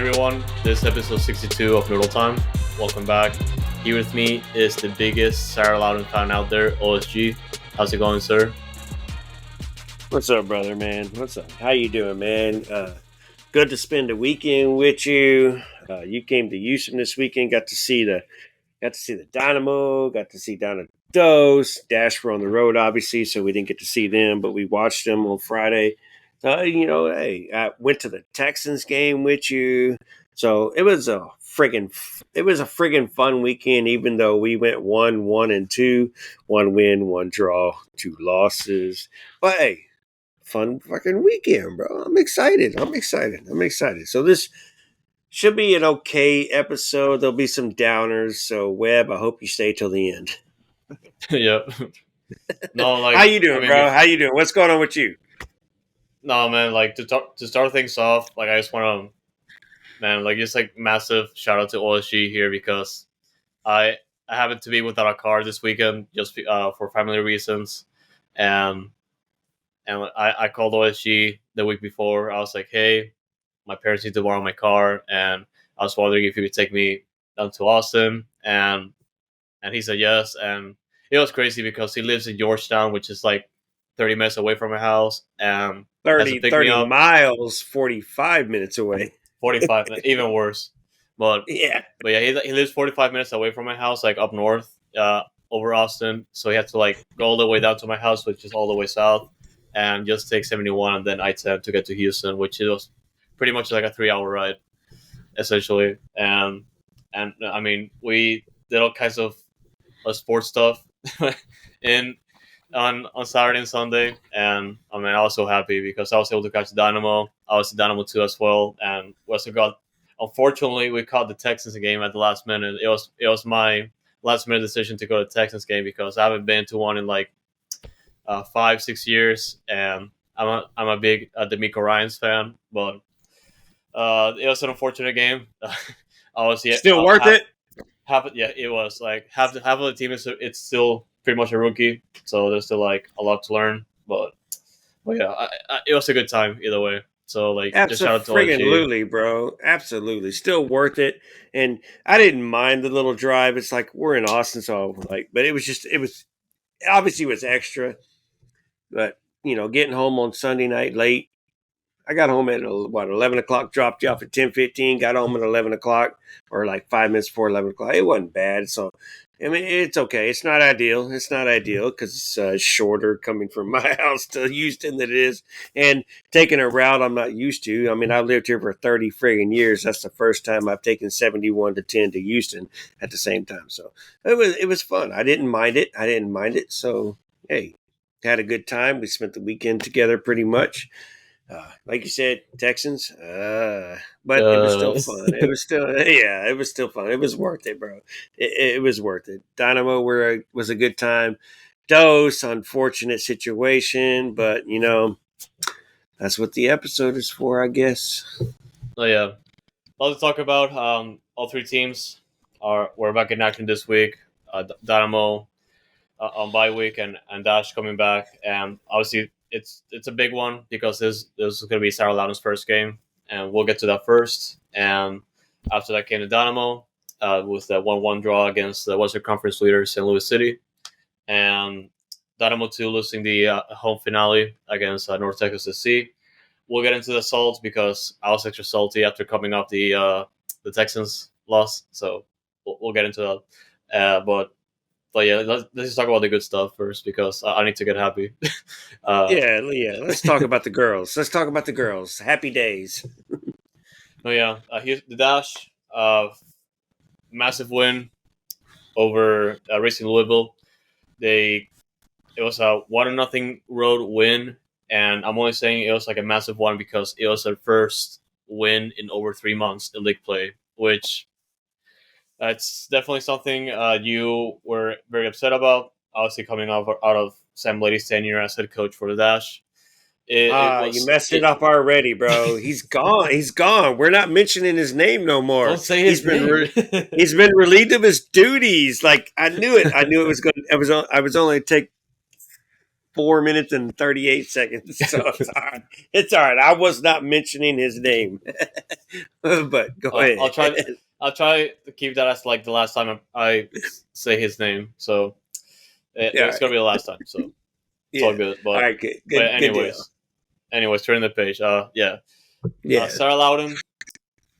everyone, this is episode 62 of Noodle Time. Welcome back. Here with me is the biggest Sarah Lowdon fan out there, OSG. How's it going, sir? What's up, brother, man? What's up? How you doing, man? Good to spend a weekend with you. You came to Houston this weekend. Got to see the Dynamo. Got to see down at Dose. Dash were on the road, obviously, so we didn't get to see them, but we watched them on Friday. Hey, I went to the Texans game with you. So it was a friggin' fun weekend, even though we went 1-1-2, 1 win, 1 draw, 2 losses. But hey, fun fucking weekend, bro. I'm excited. So this should be an okay episode. There'll be some downers. So Webb, I hope you stay till the end. Yep. No, How you doing, bro? How you doing? What's going on with you? No, man, to start things off, I just want to, man, just massive shout out to OSG here because I happened to be without a car this weekend just for family reasons, and I called OSG the week before. I was like, hey, my parents need to borrow my car, and I was wondering if you could take me down to Austin, and he said yes, and it was crazy because he lives in Georgetown, which is 30 minutes away from my house, and 30 miles, 45 minutes away. 45, even worse. But yeah, he lives 45 minutes away from my house, up north, over Austin. So he had to go all the way down to my house, which is all the way south, and just take 71 and then I-10 to get to Houston, which was pretty much like a 3-hour ride, essentially. And I mean, we did all kinds of sports stuff on Saturday and Sunday, and I mean, I was so happy because I was able to catch Dynamo. I was at Dynamo 2 as well, and unfortunately, we caught the Texans game at the last minute. It was my last minute decision to go to the Texans game because I haven't been to one in 5-6 years, and I'm a big DeMeco Ryans fan, but it was an unfortunate game. Still worth it. It was half of the team it's still pretty much a rookie, so there's still a lot to learn. But yeah, it was a good time either way. So just shout out to absolutely, bro. Absolutely, still worth it. And I didn't mind the little drive. It's we're in Austin, so but it was obviously it was extra. But getting home on Sunday night late. I got home at 11 o'clock, dropped you off at 10:15, got home at 11 o'clock or 5 minutes before 11 o'clock. It wasn't bad. So, I mean, it's okay. It's not ideal. Because it's shorter coming from my house to Houston than it is. And taking a route I'm not used to. I mean, I've lived here for 30 friggin' years. That's the first time I've taken 71 to 10 to Houston at the same time. So, it was fun. I didn't mind it. So, hey, had a good time. We spent the weekend together pretty much. Like you said, Texans, but it was still fun. It was still fun. It was worth it, bro. It was worth it. Dynamo was a good time. Dose, unfortunate situation, but that's what the episode is for, I guess. Oh yeah, let's talk about all three teams we're back in action this week. Dynamo on bye week and Dash coming back, and obviously. It's a big one because this is going to be Sarah Lowdon's first game, and we'll get to that first. And after that came the Dynamo with the 1-1 draw against the Western Conference leader St. Louis City, and Dynamo 2 losing the home finale against North Texas SC. We'll get into the salt because I was extra salty after coming off the Texans loss, so we'll get into that. But yeah, let's just talk about the good stuff first because I need to get happy. Yeah. Let's talk about the girls. Happy days. Here's the Dash. Massive win over Racing Louisville. It was a 1-0 road win, and I'm only saying it was a massive one because it was their first win in over 3 months in league play, which. That's definitely something you were very upset about. Obviously, coming out of Sam Lady's tenure as head coach for the Dash. You messed it up already, bro. He's gone. We're not mentioning his name no more. Don't say his name. He's been relieved of his duties. I knew it. I knew it was going. I was only take 4 minutes and 38 seconds. So it's all right. It's all right. I was not mentioning his name, but go I'll ahead. try. I'll try to keep that as like the last time I say his name. So Yeah, it's gonna be the last time. So it's all yeah. good. All But right, good deal. anyways, turning the page. Yeah. Yeah. Sarah Lowdon.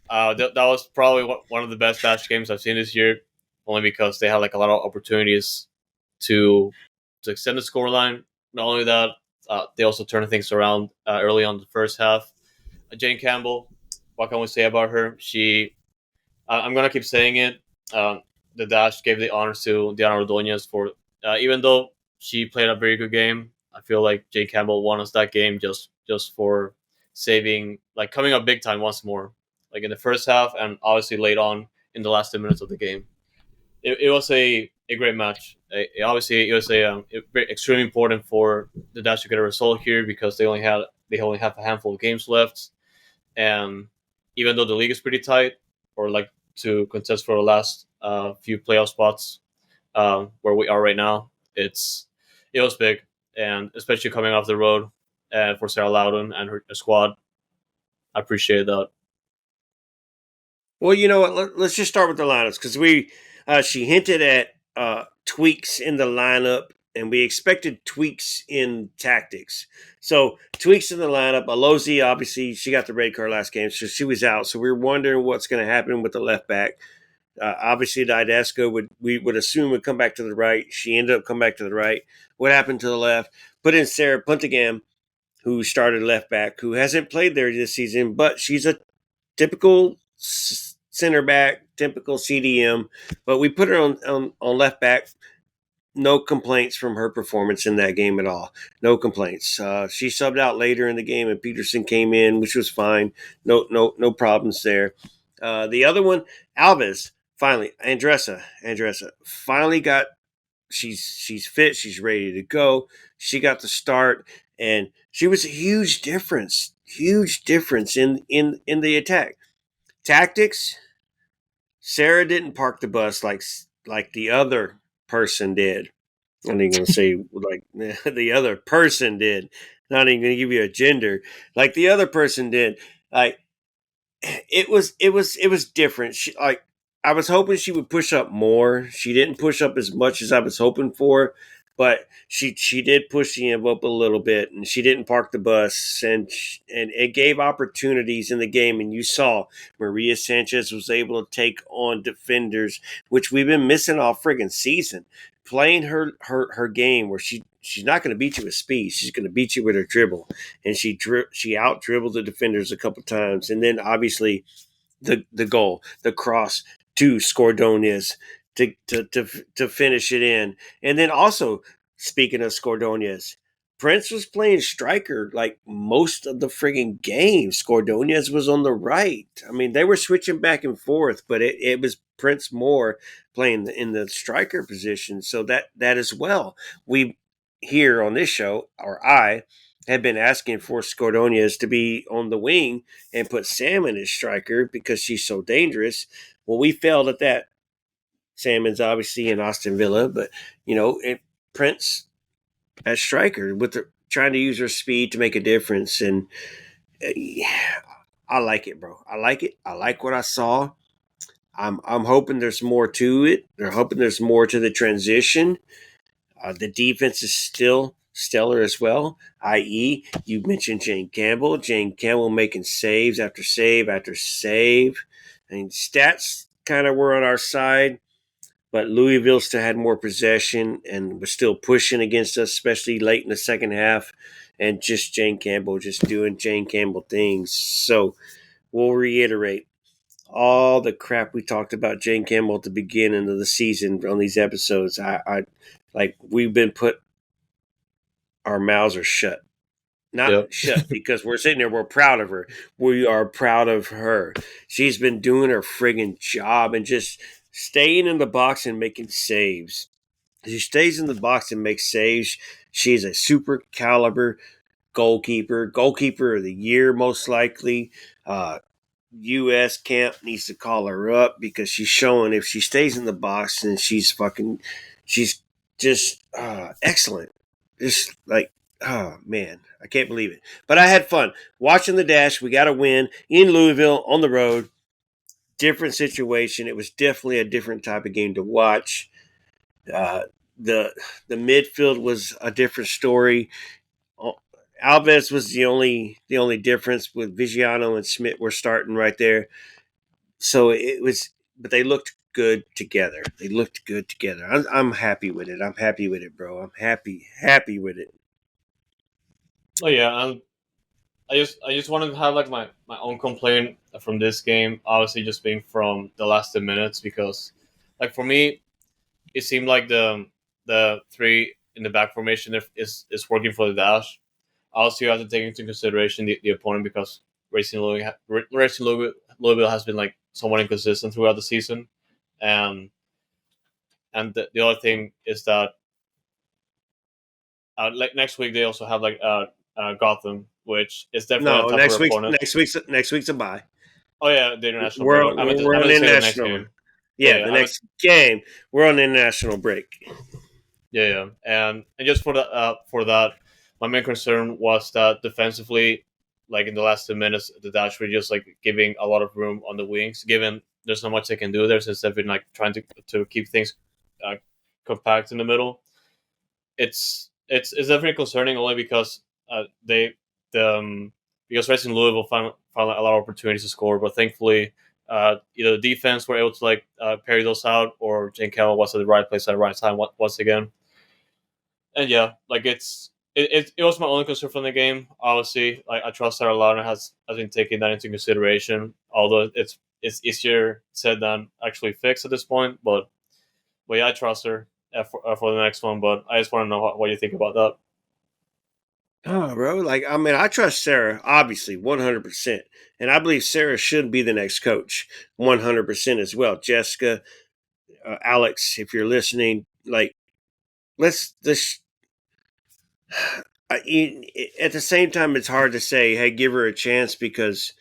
That was probably one of the best Dash games I've seen this year, only because they had like a lot of opportunities to extend the scoreline. Not only that, they also turned things around early on the first half. Jane Campbell, what can we say about her? I'm gonna keep saying it. The Dash gave the honors to Diana Ordonez for, even though she played a very good game. I feel like Jane Campbell won us that game just for saving, like coming up big time once more, like in the first half and obviously late on in the last 2 minutes of the game. It was a great match. Obviously, it was extremely important for the Dash to get a result here because they only have a handful of games left, and even though the league is pretty tight, or like to contest for the last few playoff spots where we are right now, it was big, and especially coming off the road for Sarah Lowdon and her squad, I appreciate that. Well, you know what? Let's just start with the lineups because she hinted at tweaks in the lineup, and we expected tweaks in tactics. So tweaks in the lineup. Alozi, obviously, she got the red card last game, so she was out. So we were wondering what's going to happen with the left back. Obviously, Didasco we would assume would come back to the right. She ended up coming back to the right. What happened to the left? Put in Sarah Puntigam, who started left back, who hasn't played there this season, but she's a typical center back, typical CDM. But we put her on left back. No complaints from her performance in that game at all. No complaints. She subbed out later in the game, and Peterson came in, which was fine. No problems there. The other one, Alves, finally, Andressa finally got. She's fit. She's ready to go. She got the start, and she was a huge difference. Huge difference in the attack. Tactics. Sarah didn't park the bus like the other person did. I'm not even gonna say like the other person did. Not even gonna give you a gender like the other person did. Like it was different. I was hoping she would push up more. She didn't push up as much as I was hoping for, but she did push the envelope a little bit, and she didn't park the bus, and it gave opportunities in the game. And you saw Maria Sanchez was able to take on defenders, which we've been missing all friggin' season. Playing her game where she's not going to beat you with speed. She's going to beat you with her dribble, and she out dribbled the defenders a couple times, and then obviously the goal, the cross to Scoredoñez to finish it in, and then also speaking of Scoredoñez, Prince was playing striker like most of the friggin' game. Scoredoñez was on the right. I mean, they were switching back and forth, but it was Prince more playing in the striker position. So that as well, we here on this show, or I had been asking for Scoredoñez to be on the wing and put Salmon as striker because she's so dangerous. Well, we failed at that. Salmon's obviously in Austin Villa, but Prince as striker with trying to use her speed to make a difference, and I like it, bro. I like it. I like what I saw. I'm hoping there's more to it. They're hoping there's more to the transition. The defense is still stellar as well, i.e., you mentioned Jane Campbell. Jane Campbell making saves after save after save. I mean, stats kind of were on our side, but Louisville still had more possession and was still pushing against us, especially late in the second half. And just Jane Campbell just doing Jane Campbell things. So we'll reiterate all the crap we talked about Jane Campbell at the beginning of the season on these episodes. I like we've been put our mouths are shut. Not Yep. shut because we're sitting there, we're proud of her. We are proud of her. She's been doing her friggin' job and just staying in the box and making saves. She stays in the box and makes saves. She's a super caliber goalkeeper of the year, most likely. U.S. camp needs to call her up because she's showing if she stays in the box and she's just excellent. It's like, oh man, I can't believe it. But I had fun watching the dash. We got a win in Louisville on the road. Different situation. It was definitely a different type of game to watch. Uh, the the midfield was a different story. Alves was the only difference with Vigiano and Schmidt were starting right there. So it was, but they looked good together. They looked good together. I'm happy with it. I'm happy with it, bro. I'm happy with it. Oh yeah, and I just wanted to have like my own complaint from this game. Obviously, just being from the last 2 minutes because, like for me, it seemed like the three in the back formation is working for the dash. Also, you have to take into consideration the opponent because Louisville has been like somewhat inconsistent throughout the season, and the other thing is that like next week they also have like Gotham, which is definitely a No, tougher next week's opponent. a bye. Oh yeah, the international We're break. on, I we're meant on to say the next international. game. Yeah, Yeah, yeah, the next game we're on international break. yeah, yeah. And just for that, my main concern was that defensively, like in the last 2 minutes, the Dutch were just like giving a lot of room on the wings. Given there's not much they can do there since they've been like trying to keep things uh, compact in the middle. It's definitely concerning only because they the because Racing Louisville found a lot of opportunities to score, but thankfully either the defense were able to like parry those out, or Jane Kell was at the right place at the right time once again. And yeah, like it was my only concern from the game. Obviously, like I trust Sarah Lowdon has been taking that into consideration. Although it's easier said than actually fixed at this point, but yeah, I trust her for the next one. But I just want to know what you think about that. Oh, bro, like I mean, I trust Sarah obviously 100%, and I believe Sarah should be the next coach 100% as well. Jessica, Alex, if you're listening, like let's this. At the same time, it's hard to say, hey, give her a chance because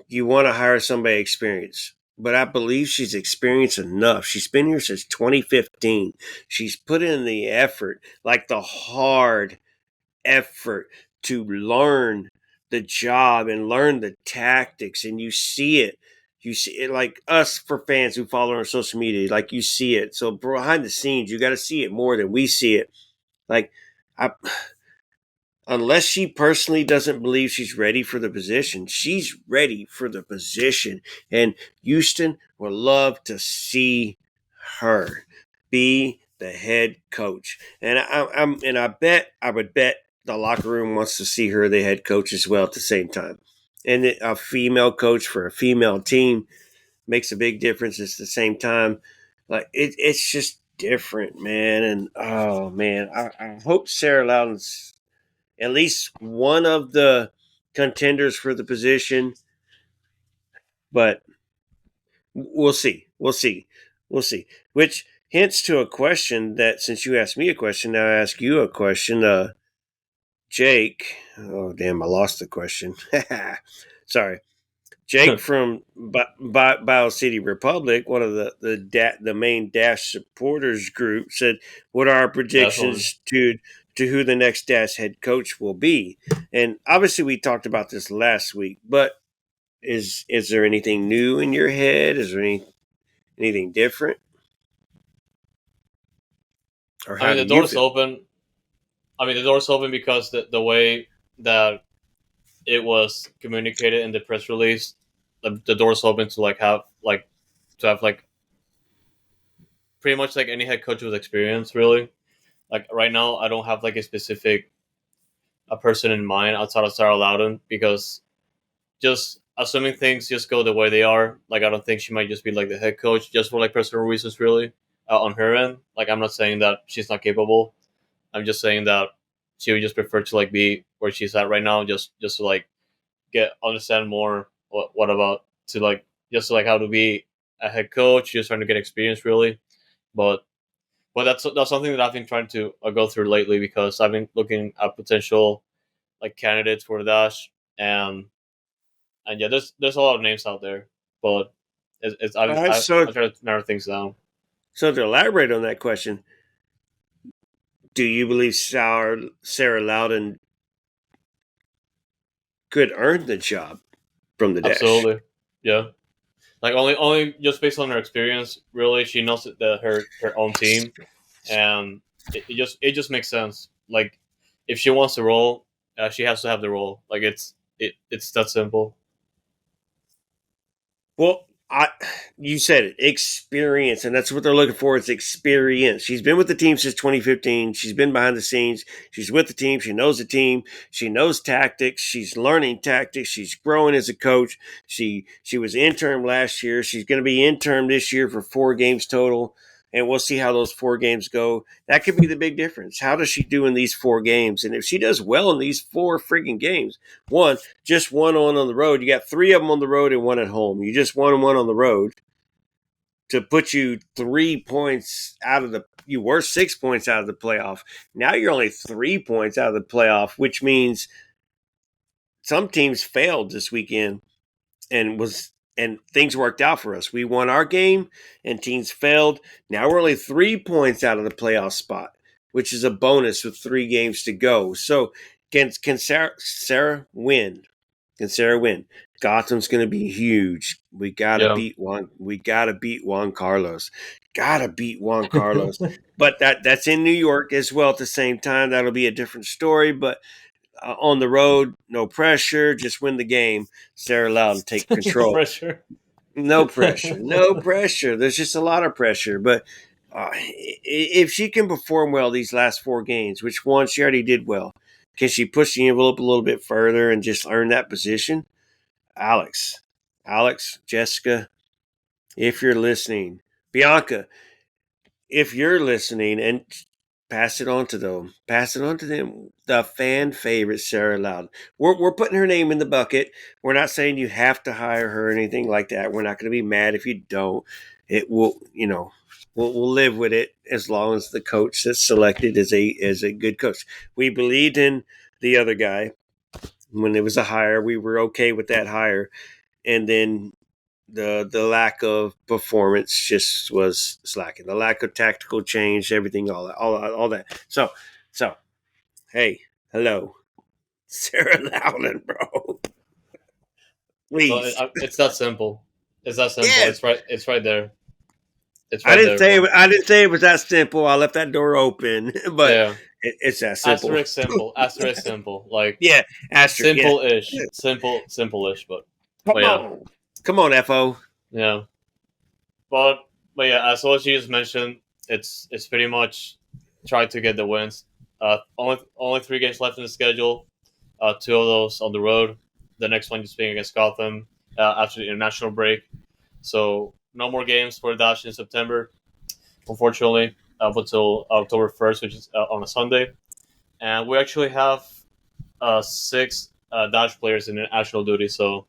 you want to hire somebody experienced. But I believe she's experienced enough. She's been here since 2015. She's put in the effort, like the hard effort to learn the job and learn the tactics. And you see it. You see it like us for fans who follow her on social media, like you see it. So behind the scenes, you got to see it more than we see it. Like, I, unless she personally doesn't believe she's ready for the position, she's ready for the position. And Houston would love to see her be the head coach. And I would bet the locker room wants to see her the head coach as well at the same time. And a female coach for a female team makes a big difference at the same time. Like it's just different, man. And oh man, I hope Sarah Loudon's at least one of the contenders for the position, but we'll see. We'll see. We'll see. Which hints to a question that since you asked me a question, now I ask you a question. Jake, oh damn, I lost the question. Sorry. Jake from Bio City Republic, one of the main Dash supporters group, said, "What are our Definitely. predictions to who the next Dash head coach will be?" And obviously, we talked about this last week. But is there anything new in your head? Is there anything different, or I how mean, do the you door's feel? open. I mean, the door's open because the way that it was communicated in the press release, the door's open to have like pretty much like any head coach with experience. Really, like right now, I don't have like a specific a person in mind outside of Sarah Loudon because just assuming things just go the way they are, like I don't think she might just be like the head coach just for like personal reasons, really, on her end. Like I'm not saying that she's not capable. I'm just saying that she would just prefer to like be where she's at right now, just to like get understand more what about to like just like how to be a head coach, just trying to get experience really. But that's something that I've been trying to go through lately because I've been looking at potential like candidates for the dash and yeah, there's a lot of names out there, but it's All right, so I try to narrow things down. so to elaborate on that question, Do you believe Sarah Lowdon could earn the job from the dash? Absolutely, yeah. Like only just based on her experience, really, she knows her own team, and it just makes sense. Like if she wants the role, she has to have the role. Like it's that simple. Well, you said it, experience, and that's what they're looking for. Is experience. She's been with the team since 2015. She's been behind the scenes. She's with the team. She knows the team. She knows tactics. She's learning tactics. She's growing as a coach. She was intern last year. She's going to be intern this year for 4 games total, and we'll see how those 4 games go. That could be the big difference. How does she do in these 4 games? And if she does well in these 4 freaking games, just one on the road. You got 3 of them on the road and one at home. You just won one on the road to put you 3 points out of the. You were 6 points out of the playoff. Now you're only 3 points out of the playoff, which means some teams failed this weekend and things worked out for us. We won our game and teams failed. Now we're only 3 points out of the playoff spot, which is a bonus with 3 games to go. So can Sarah win? Can Sarah win? Gotham's going to be huge. We gotta Yeah. beat Juan. We gotta beat Juan Carlos. Gotta beat Juan Carlos. But that's in New York as well. At the same time, that'll be a different story. But on the road, no pressure. Just win the game. Sarah Loudon take No control. pressure. No pressure. No pressure. There's just a lot of pressure. But if she can perform well these last 4 games, which one she already did well, can she push the envelope a little bit further and just earn that position? Alex, Jessica, if you're listening, Bianca, if you're listening, and pass it on to them. Pass it on to them. The fan favorite, Sarah Loudon. We're putting her name in the bucket. We're not saying you have to hire her or anything like that. We're not going to be mad if you don't. It will, we'll live with it as long as the coach that's selected is a good coach. We believed in the other guy when it was a hire. We were okay with that hire, and then the lack of performance just was slacking. The lack of tactical change, everything, all that. So, hey, hello, Sarah Lowland, bro. So Please. it's that simple. It's that simple. Yeah. It's right there. It's I right didn't there, say bro. I didn't say it was that simple. I left that door open, but Yeah. it's that simple. Asterisk simple. Asterisk simple. Like Yeah, asterisk. Yeah, simple-ish. Simple-ish. But come yeah. on, come on, Fo. Yeah. But but yeah, as what you just mentioned, it's pretty much try to get the wins. Only 3 games left in the schedule. 2 of those on the road. The next one just being against Gotham after the international break. So no more games for Dash in September, unfortunately, up until October 1st, which is on a Sunday. And we actually have 6 Dash players in national duty, so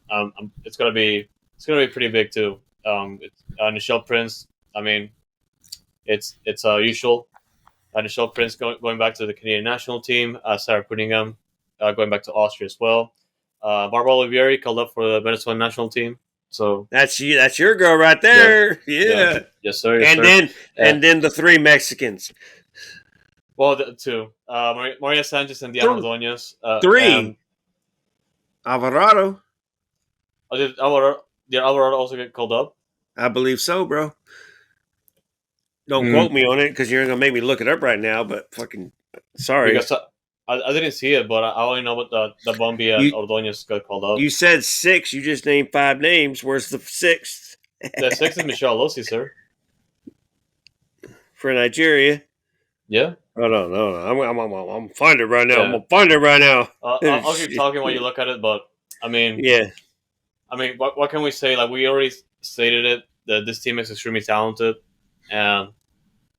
it's gonna be pretty big too. Nichelle Prince, I mean, it's usual. Nichelle Prince going back to the Canadian national team. Sarah Cunningham going back to Austria as well. Barbara Olivieri called up for the Venezuelan national team. So That's you. That's your girl right yeah, there. yeah, Yeah. yes sir, yes And sir. then Uh, and then the 3 Mexicans. well, the 2, Maria Sanchez and Diana Th- Ordonez, and 3. Alvarado. did Alvarado also get called up? I believe so, bro. Don't Mm, quote me on it because you're gonna make me look it up right now. But fucking sorry. because I didn't see it, but I only know what the Bombi and You Ordonez got called up. you said 6. You just named 5 names. Where's the 6th The 6th is Michelle Lossi, sir. for Nigeria? Yeah, Oh no. I'm find it right now. I'm yeah. gonna find it right now. I'll keep talking while you look at it, but I mean, Yeah, what can we say? Like we already stated it that this team is extremely talented, and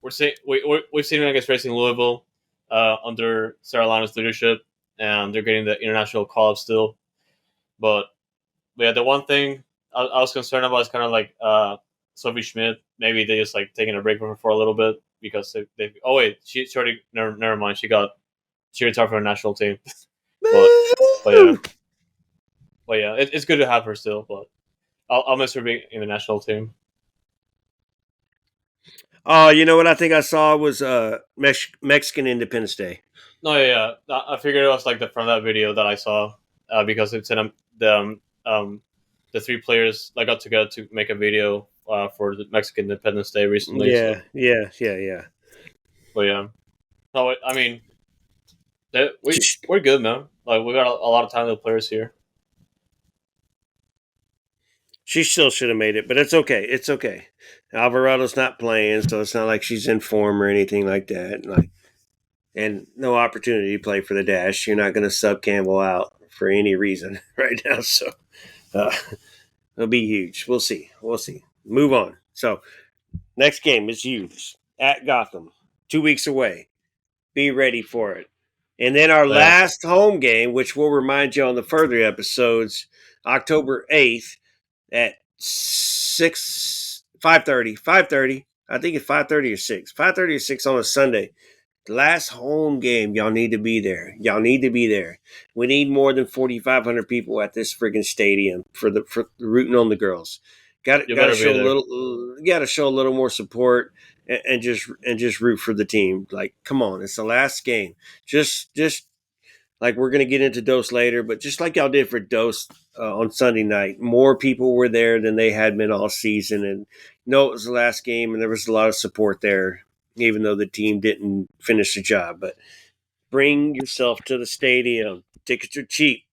we've seen it against Racing Louisville under Sarah Lowdon's leadership, and they're getting the international call up still. But yeah, the one thing I was concerned about is kind of like Sophie Schmidt. Maybe they just like taking a break from her for a little bit because they oh wait, she already never mind. She retired from the national team. but but yeah, it's good to have her still. But I'll miss her being in the national team. Oh, you know what I think I saw was Mexican Independence Day. No, yeah, yeah. I figured it was like from that video that I saw, because it's in the three players that got together to make a video for the Mexican Independence Day recently. So, Yeah. but yeah, no, I mean, we're good, man. Like we got a lot of talented players here. She still should have made it, but it's okay. It's okay. Alvarado's not playing, so it's not like she's in form or anything like that. And no opportunity to play for the Dash. You're not going to sub Campbell out for any reason right now. So uh, it'll be huge. We'll see. We'll see. Move on. So next game is huge at Gotham, 2 weeks away. Be ready for it. And then our Yeah, last home game, which we'll remind you on the further episodes, October 8th at 5:30. I think it's 5:30 or 6. 5:30 or 6 on a Sunday. The last home game, y'all need to be there. Y'all need to be there. We need more than 4,500 people at this friggin' stadium for rooting on the girls. you Got to better be show a there. little. Got to show a little more support and just root for the team. Like, come on, it's the last game. Just like we're gonna get into Dose later, but just like y'all did for Dose on Sunday night, more people were there than they had been all season, and it was the last game, and there was a lot of support there, even though the team didn't finish the job. But bring yourself to the stadium. Tickets are cheap.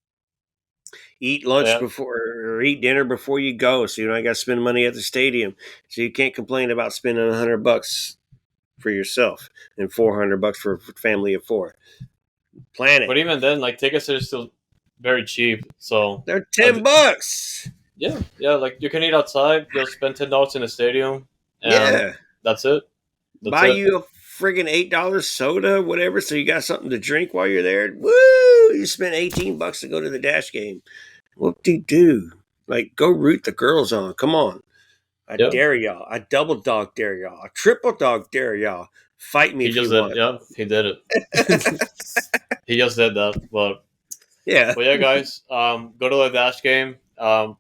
Eat lunch Yeah, before or eat dinner before you go, so you don't got to spend money at the stadium. So you can't complain about spending $100 for yourself and $400 for a family of four. Plan it. but even then, like tickets are still very cheap. So, They're uh, $10. yeah, yeah, like you can eat outside. You'll spend $10 in the stadium, and Yeah. that's it. That's Buy it. you a friggin' $8 soda, whatever, so you got something to drink while you're there. Woo! You spent $18 to go to the Dash game. What do you do? Like, go root the girls on. Come on. I Yeah, dare y'all. I double dog dare y'all. I triple dog dare y'all. Fight me he if just you did. want. Yeah, he did it. He just did that. Yeah. But yeah, guys, go to the Dash game.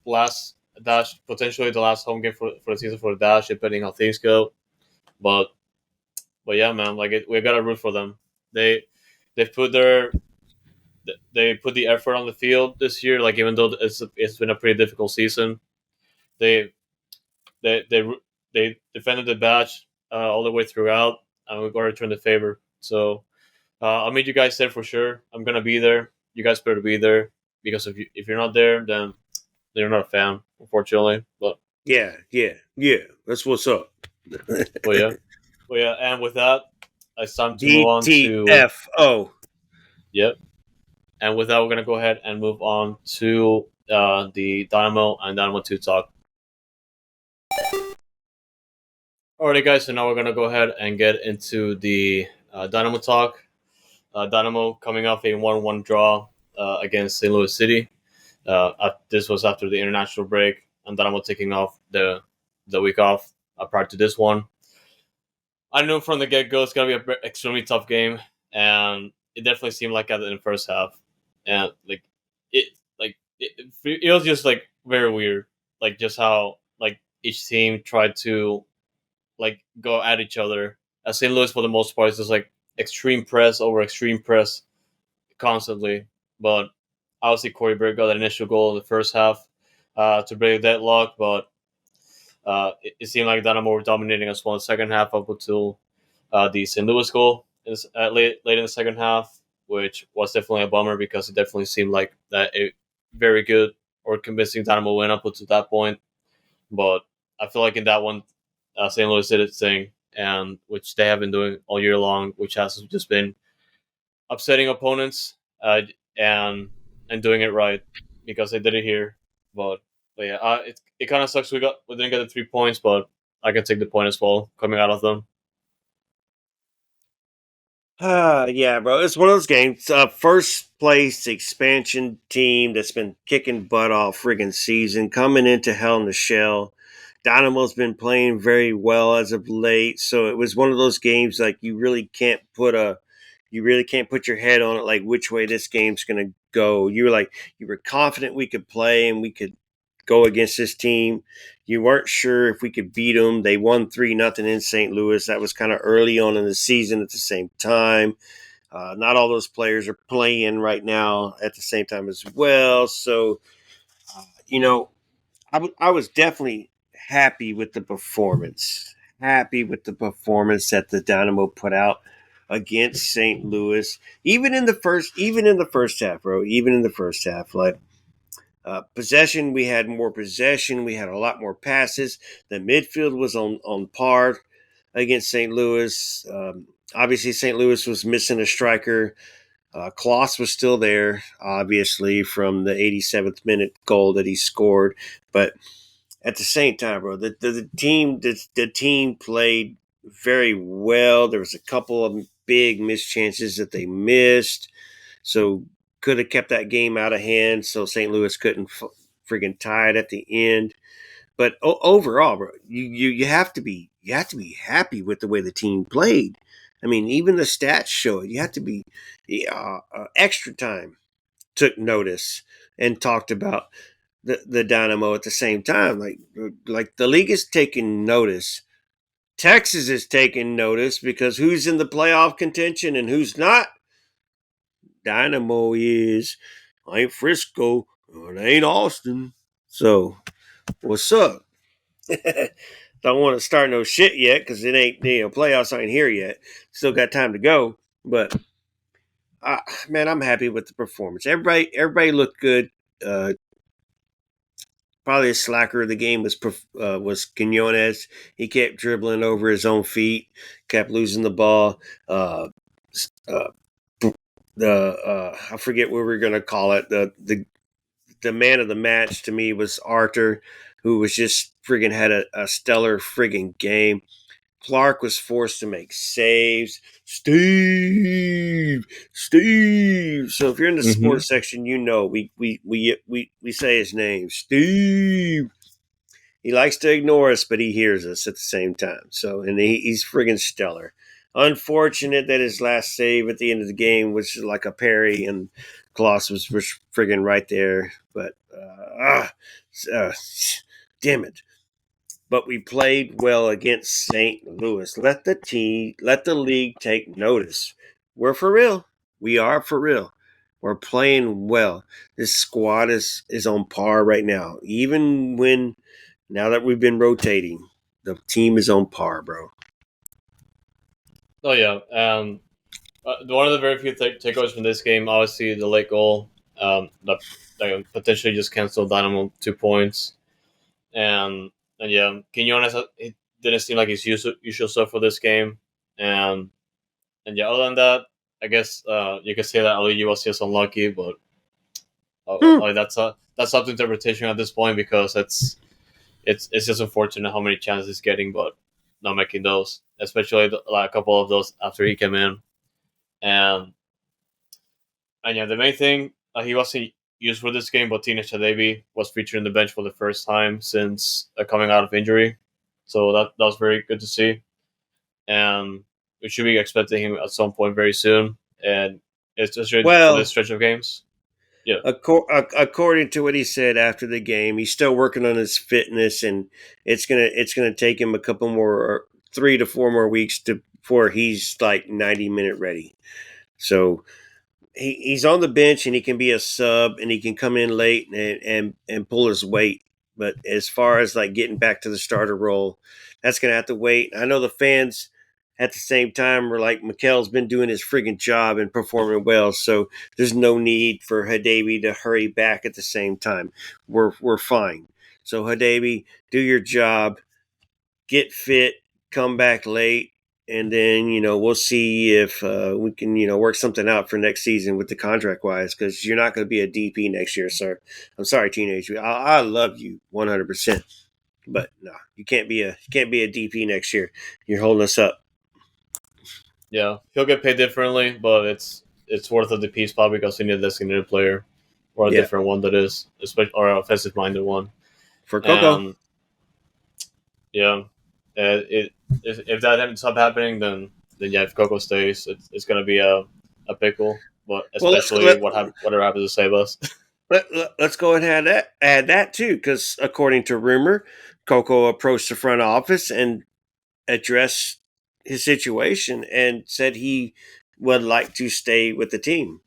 Last Dash, potentially the last home game for the season for the Dash, depending how things go. But but yeah, man, we gotta root for them. They they put their they put the effort on the field this year. Like even though it's been a pretty difficult season, they they they they defended the batch all the way throughout, and we got to return the favor. So I'll meet you guys there for sure. I'm gonna be there. You guys better be there because if you're not there, then you're not a fan, unfortunately. Yeah. That's what's up. But yeah, and with that, it's time to move on to DTFO. yep. And with that, we're gonna go ahead and move on to the Dynamo and Dynamo Two talk. Alrighty, guys. So now we're gonna go ahead and get into the Dynamo talk. Dynamo coming off a 1-1 draw against St. Louis City. This was after the international break, and Dynamo taking off the week off prior to this one. I knew from the get go it's gonna be an extremely tough game, and it definitely seemed like that in the first half. And it, it was just like very weird, like just how like each team tried to like go at each other. As St. Louis for the most part is just like extreme press over extreme press constantly. But obviously Corey Bird got an initial goal in the first half to break the deadlock, but it seemed like Dynamo were dominating as well in the second half up until the St. Louis goal late in the second half, which was definitely a bummer because it definitely seemed like that a very good or convincing Dynamo win up until that point. But I feel like in that one, St. Louis did its thing, and which they have been doing all year long, which has just been upsetting opponents and doing it right because they did it here. But yeah, it kind of sucks we didn't get the 3 points, but I can take the point as well coming out of them. Yeah, bro. It's one of those games. First place expansion team that's been kicking butt all friggin' season, coming into Hell in the Shell. Dynamo's been playing very well as of late, so it was one of those games like you really can't put your head on it like which way this game's gonna go. You were confident we could play and we could go against this team. You weren't sure if we could beat them. They won 3-0 in St. Louis. That was kind of early on in the season at the same time. Not all those players are playing right now at the same time as well. So, you know, I was definitely happy with the performance. Happy with the performance that the Dynamo put out against St. Louis. Even in the first half, bro. Even in the first half, like possession, we had more possession. We had a lot more passes. The midfield was on par against St. Louis. Obviously, St. Louis was missing a striker. Kloss was still there, obviously, from the 87th minute goal that he scored. But at the same time, bro, the team played very well. There was a couple of big missed chances that they missed, so could have kept that game out of hand. So St. Louis couldn't friggin' tie it at the end. But overall, bro, you have to be happy with the way the team played. I mean, even the stats show it. You have to be extra time took notice and talked about the Dynamo at the same time. Like the league is taking notice. Texas is taking notice because who's in the playoff contention and who's not? Dynamo is. I ain't Frisco. It ain't Austin. So what's up? Don't want to start no shit yet because it ain't playoffs ain't here yet. Still got time to go, but man, I'm happy with the performance. Everybody looked good. Probably a slacker of the game was Quiñones. He kept dribbling over his own feet, kept losing the ball. Uh, I forget what we're gonna call it. The man of the match to me was Arthur, who was just friggin' had a stellar friggin' game. Clark was forced to make saves. Steve. So if you're in the sports section, you know we say his name, Steve. He likes to ignore us, but he hears us at the same time. So, and he's friggin' stellar. Unfortunate that his last save at the end of the game was like a parry, and Kloss was friggin' right there. But damn it! But we played well against St. Louis. Let the league take notice. We're for real. We are for real. We're playing well. This squad is on par right now. Even when now that we've been rotating, the team is on par, bro. Oh yeah. One of the very few takeaways from this game, obviously the late goal, that potentially just canceled Dynamo 2 points, and yeah, Quinones, it didn't seem like his usual stuff for this game, and yeah, other than that, I guess you could say that Ali was just unlucky, but like that's up to interpretation at this point because it's just unfortunate how many chances he's getting, but not making those, especially like a couple of those after he came in, and and yeah, the main thing he wasn't used for this game, but Tina Shadebi was featured in the bench for the first time since coming out of injury, so that was very good to see, and we should be expecting him at some point very soon, and it's just for this Well, stretch of games. Yeah, according to what he said after the game, he's still working on his fitness, and it's gonna take him a couple more, 3 to 4 more weeks before he's like 90-minute ready. So he's on the bench and he can be a sub and he can come in late and pull his weight. But as far as like getting back to the starter role, that's gonna have to wait. I know the fans at the same time were like, Mikel's been doing his friggin' job and performing well, so there's no need for Hadebi to hurry back at the same time. We're fine. So Hadebi, do your job, get fit, come back late, and then we'll see if we can work something out for next season with the contract wise, because you're not going to be a DP next year, sir. I'm sorry, teenage. I love you 100%, but no, you can't be a DP next year. You're holding us up. yeah, he'll get paid differently, but it's worth of the piece probably because he need a designated player or a different one that is, especially or an offensive minded one. For Coco. Yeah, if that ends up happening, then yeah, if Coco stays, it's gonna be a pickle. But especially whatever happens to save us. Let's go and add that too, because according to rumor, Coco approached the front office and addressed his situation and said he would like to stay with the team.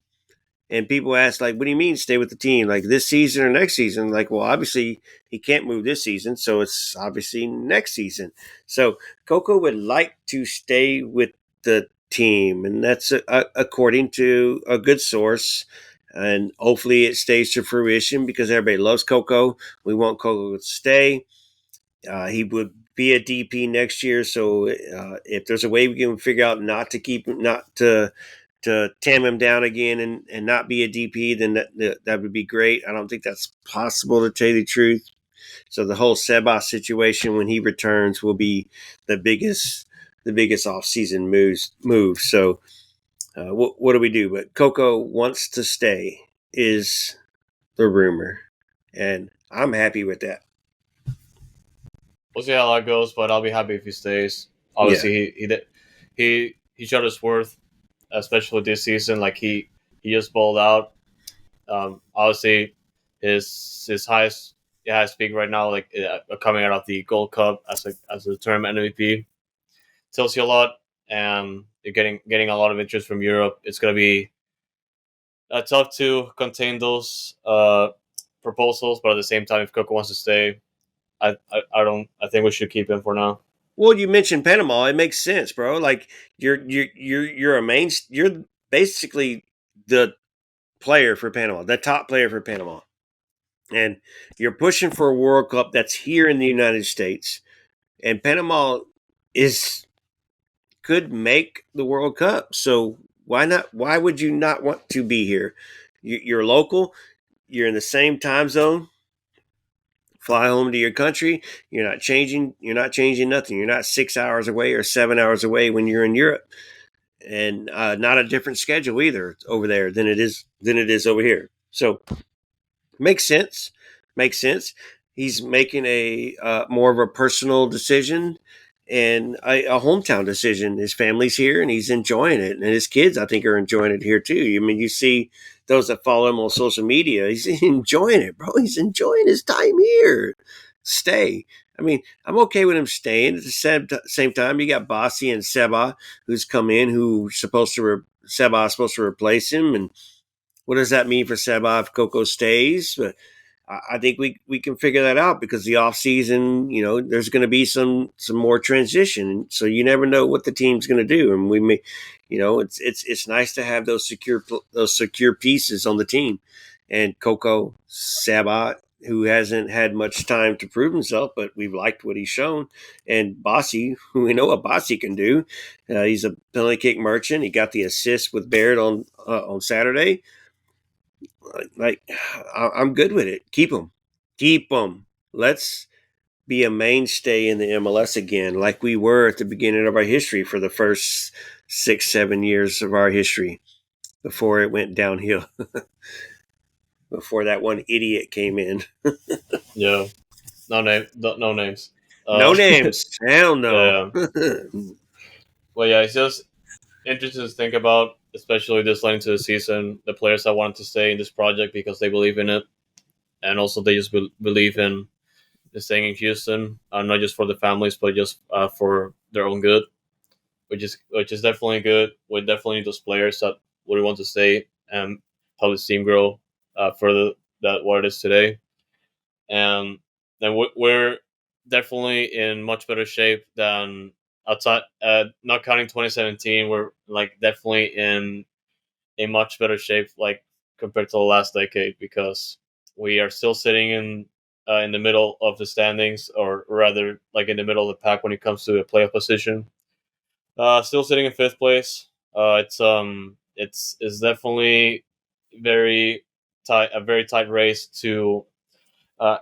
And people ask, like, what do you mean stay with the team? Like this season or next season? Like, well, obviously he can't move this season, so it's obviously next season. So Coco would like to stay with the team, and that's according to a good source. And hopefully it stays to fruition because everybody loves Coco. We want Coco to stay. He would be a DP next year, so if there's a way we can figure out not to keep him, not to tam him down again and not be a DP, then that would be great. I don't think that's possible, to tell you the truth. So the whole Seba situation when he returns will be the biggest off-season move. So what do we do? But Coco wants to stay is the rumor, and I'm happy with that. We'll see how that goes, but I'll be happy if he stays. Yeah. Obviously, he showed his worth, especially this season. Like he just balled out. Obviously, his highest peak right now, like coming out of the Gold Cup as a term MVP, tells you a lot. And you're getting a lot of interest from Europe. It's gonna be tough to contain those proposals, but at the same time, if Coco wants to stay, I don't. I think we should keep him for now. Well, you mentioned Panama. It makes sense, bro. Like you're a main. You're basically the player for Panama, the top player for Panama, and you're pushing for a World Cup that's here in the United States, and Panama is could make the World Cup. So why not? Why would you not want to be here? You're local. You're in the same time zone. Fly home to your country. You're not changing. You're not changing nothing. You're not 6 hours away or 7 hours away when you're in Europe, and not a different schedule either over there than it is over here. So makes sense. Makes sense. He's making a more of a personal decision and a hometown decision. His family's here and he's enjoying it, and his kids, I think, are enjoying it here too. I mean, you see those that follow him on social media. He's enjoying it, bro. He's enjoying his time here. Stay. I mean, I'm okay with him staying. At the same time, you got Bossy and Seba, who's come in, Seba is supposed to replace him, and what does that mean for Seba if Coco stays? But I think we can figure that out because the off season, there's going to be some more transition. So you never know what the team's going to do, and we may, it's nice to have those secure pieces on the team. And Coco Seba, who hasn't had much time to prove himself, but we've liked what he's shown. And Bossy, who we know what Bossy can do. He's a penalty kick merchant. He got the assist with Barrett on Saturday. Like, I'm good with it. Keep them. Let's be a mainstay in the MLS again, like we were at the beginning of our history for the first 6-7 years of our history before it went downhill. Before that one idiot came in. Yeah, no names. No names. Hell no. Yeah. Well, yeah, it's just interesting to think about, especially this late into the season, the players that wanted to stay in this project because they believe in it, and also they just believe in staying in Houston, not just for the families, but just for their own good, which is definitely good. We definitely need those players that would want to stay and help the team grow further than what it is today. And then we're definitely in much better shape than outside. Not counting 2017, we're like definitely in a much better shape, like compared to the last decade, because we are still sitting in the middle of the standings, or rather, like in the middle of the pack when it comes to a playoff position. Still sitting in fifth place. It's definitely very a very tight race to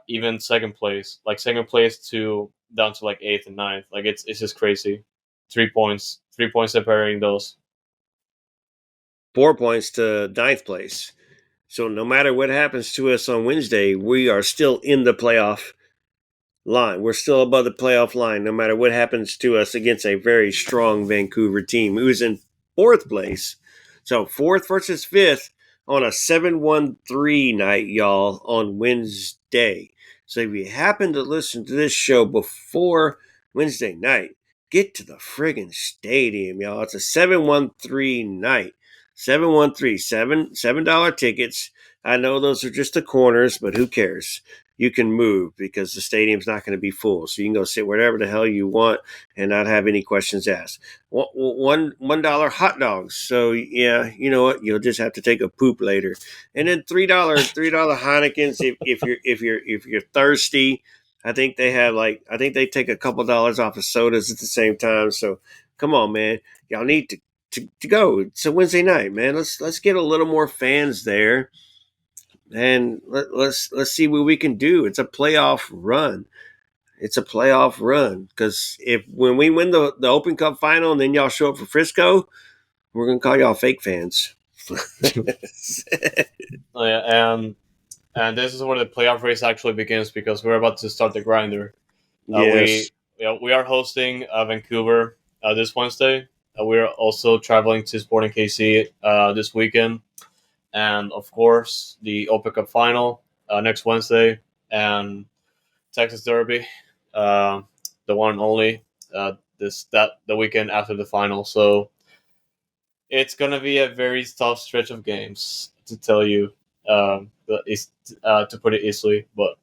even second place, like second place to down to like eighth and ninth. Like it's just crazy. 3 points, 3 points separating those. 4 points to ninth place. So no matter what happens to us on Wednesday, we are still in the playoff line. We're still above the playoff line, no matter what happens to us against a very strong Vancouver team who's in fourth place. So fourth versus fifth, on a 713 night, y'all, on Wednesday. So if you happen to listen to this show before Wednesday night, get to the friggin' stadium, y'all. It's a 713 night. 713, $7 tickets. I know those are just the corners, but who cares? You can move because the stadium's not going to be full. So you can go sit wherever the hell you want and not have any questions asked. $1 hot dogs. So yeah, you know what? You'll just have to take a poop later. And then $3 Heinekens if you're thirsty. I think they take a couple dollars off of sodas at the same time. So come on, man. Y'all need to go. It's a Wednesday night, man. Let's get a little more fans there. And let's see what we can do. It's a playoff run. It's a playoff run because if when we win the Open Cup final and then y'all show up for Frisco, we're gonna call y'all fake fans. Oh, yeah, and this is where the playoff race actually begins because we're about to start the grinder. Yes. We are hosting Vancouver this Wednesday. We're also traveling to Sporting KC this weekend, and of course the Open Cup final next Wednesday, and Texas Derby, uh, the one and only the weekend after the final. So it's gonna be a very tough stretch of games to tell you, to put it easily. But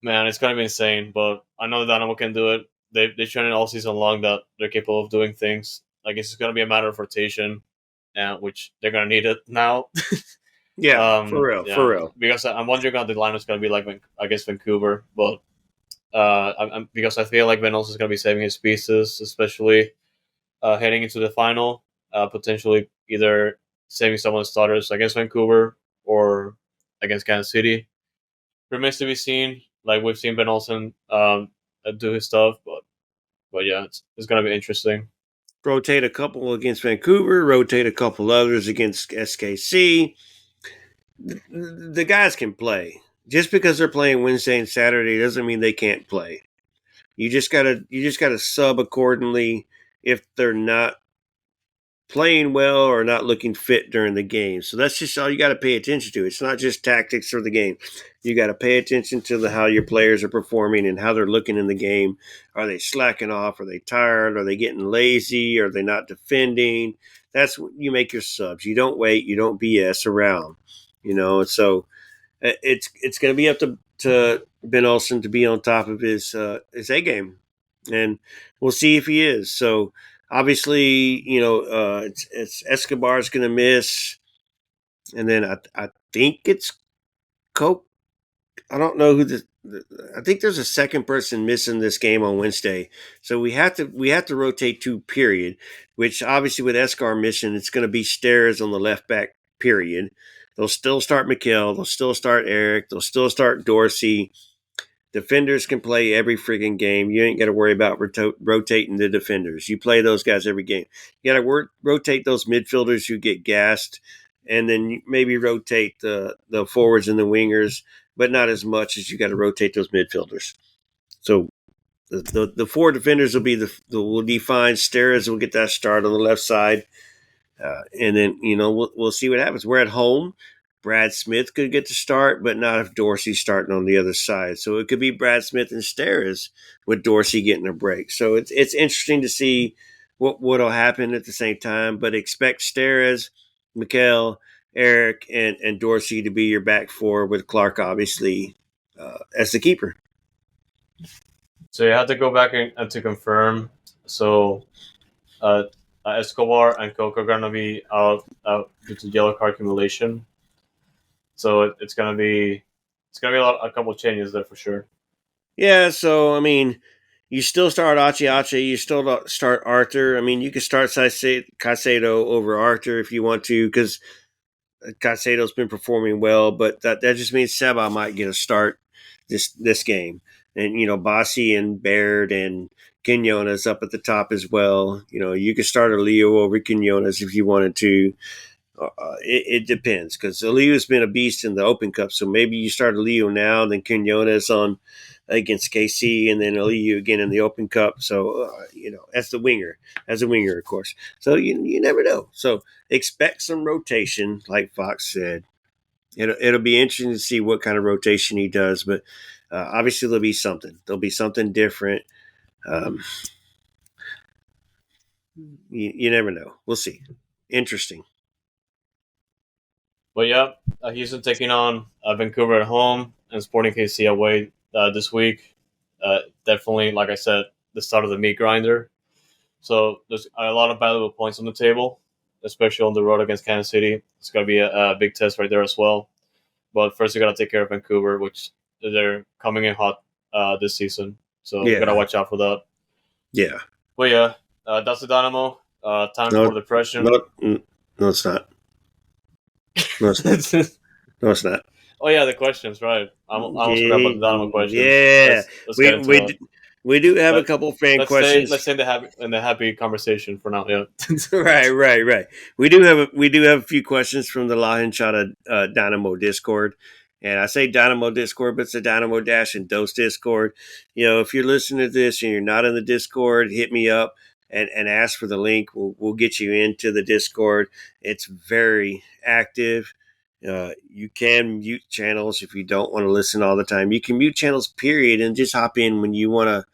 man, it's gonna be insane. But I know that Dynamo can do it. They've shown it all season long that they're capable of doing things. Like it's gonna be a matter of rotation, which they're gonna need it now. Yeah, for real, for Yeah, real. because I'm wondering how the lineup's gonna be like against Vancouver, but because I feel like Van Olsen is gonna be saving his pieces, especially heading into the final, potentially either saving some of the starters against Vancouver or against Kansas City. Remains to be seen. Like we've seen Ben Olsen do his stuff, but yeah, it's gonna be interesting. Rotate a couple against Vancouver. Rotate a couple others against SKC. The guys can play. Just because they're playing Wednesday and Saturday doesn't mean they can't play. You just gotta sub accordingly if they're not playing well or not looking fit during the game. So that's just all you got to pay attention to. It's not just tactics for the game. You got to pay attention to how your players are performing and how they're looking in the game. Are they slacking off? Are they tired? Are they getting lazy? Are they not defending? That's when you make your subs. You don't wait. You don't BS around. So it's going to be up to Ben Olsen to be on top of his A game, and we'll see if he is. So obviously, it's Escobar's going to miss, and then I think it's Coke. I don't know who I think there's a second person missing this game on Wednesday, so we have to rotate two. Period. Which obviously with Escar missing, it's going to be Stairs on the left back. Period. They'll still start McHale. They'll still start Eric. They'll still start Dorsey. Defenders can play every friggin' game. You ain't got to worry about rotating the defenders. You play those guys every game. You got to rotate those midfielders who get gassed, and then maybe rotate the forwards and the wingers, but not as much as you got to rotate those midfielders. So the four defenders will define. Steres will get that start on the left side. And then we'll see what happens. We're at home. Brad Smith could get to start, but not if Dorsey's starting on the other side. So it could be Brad Smith and Steres with Dorsey getting a break. So it's interesting to see what'll happen at the same time. But expect Steres, Mikel, Eric, and Dorsey to be your back four with Clark obviously as the keeper. So you have to go back and to confirm. So uh, Escobar and Coke are gonna be out due to yellow card accumulation. So it's gonna be a couple of changes there for sure. Yeah, so I mean, you still start Achi, you still start Arthur. I mean, you could start Caicedo over Arthur if you want to, because Caicedo's been performing well, but that just means Seba might get a start this game. And Bassi and Baird and Quinones up at the top as well. You could start a Leo over Quinones if you wanted to. It depends because Leo's been a beast in the Open Cup, so maybe you start a Leo now, then Quinones on against KC, and then LEU again in the Open Cup. So as a winger, of course. So you never know. So expect some rotation, like Fox said. It'll be interesting to see what kind of rotation he does, but obviously there'll be something. There'll be something different. Um, you never know. We'll see. Interesting. But yeah, Houston taking on Vancouver at home and Sporting KC away this week. Definitely, like I said, the start of the meat grinder. So there's a lot of valuable points on the table, especially on the road against Kansas City. It's going to be a big test right there as well. But first, you got to take care of Vancouver, which they're coming in hot this season. So you got to Yeah. watch out for that. Yeah. But yeah, that's the Dynamo. Time No. for depression. No, it's not. No, it's not. No, it's not. Oh yeah, the questions, right? I almost forgot about the Dynamo questions. Yeah. Let's get We into we that. we do have a Let, couple fan let's stay questions. let's stay in the happy conversation for now. Yeah. Right. We do have a few questions from the La Hinchada Dynamo Discord, and I say Dynamo Discord, but it's a Dynamo Dash and Dose Discord. If you're listening to this and you're not in the Discord, hit me up and ask for the link. We'll get you into the Discord. It's very active. You can mute channels if you don't want to listen all the time. You can mute channels, period, and just hop in when you want to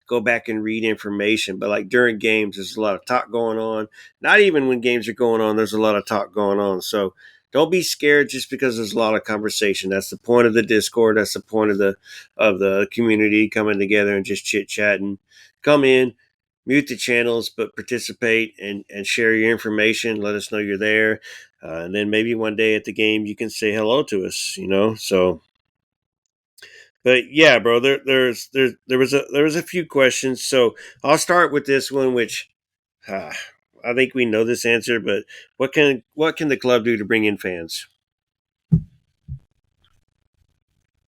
go back and read information. But like during games, there's a lot of talk going on. Not even when games are going on, there's a lot of talk going on. So don't be scared just because there's a lot of conversation. That's the point of the Discord. That's the point of the community coming together and just chit chatting. Come in, mute the channels, but participate and share your information. Let us know you're there. And then maybe one day at the game you can say hello to us, So, but yeah, bro, there was a few questions. So I'll start with this one, which uh, I think we know this answer, but what can the club do to bring in fans?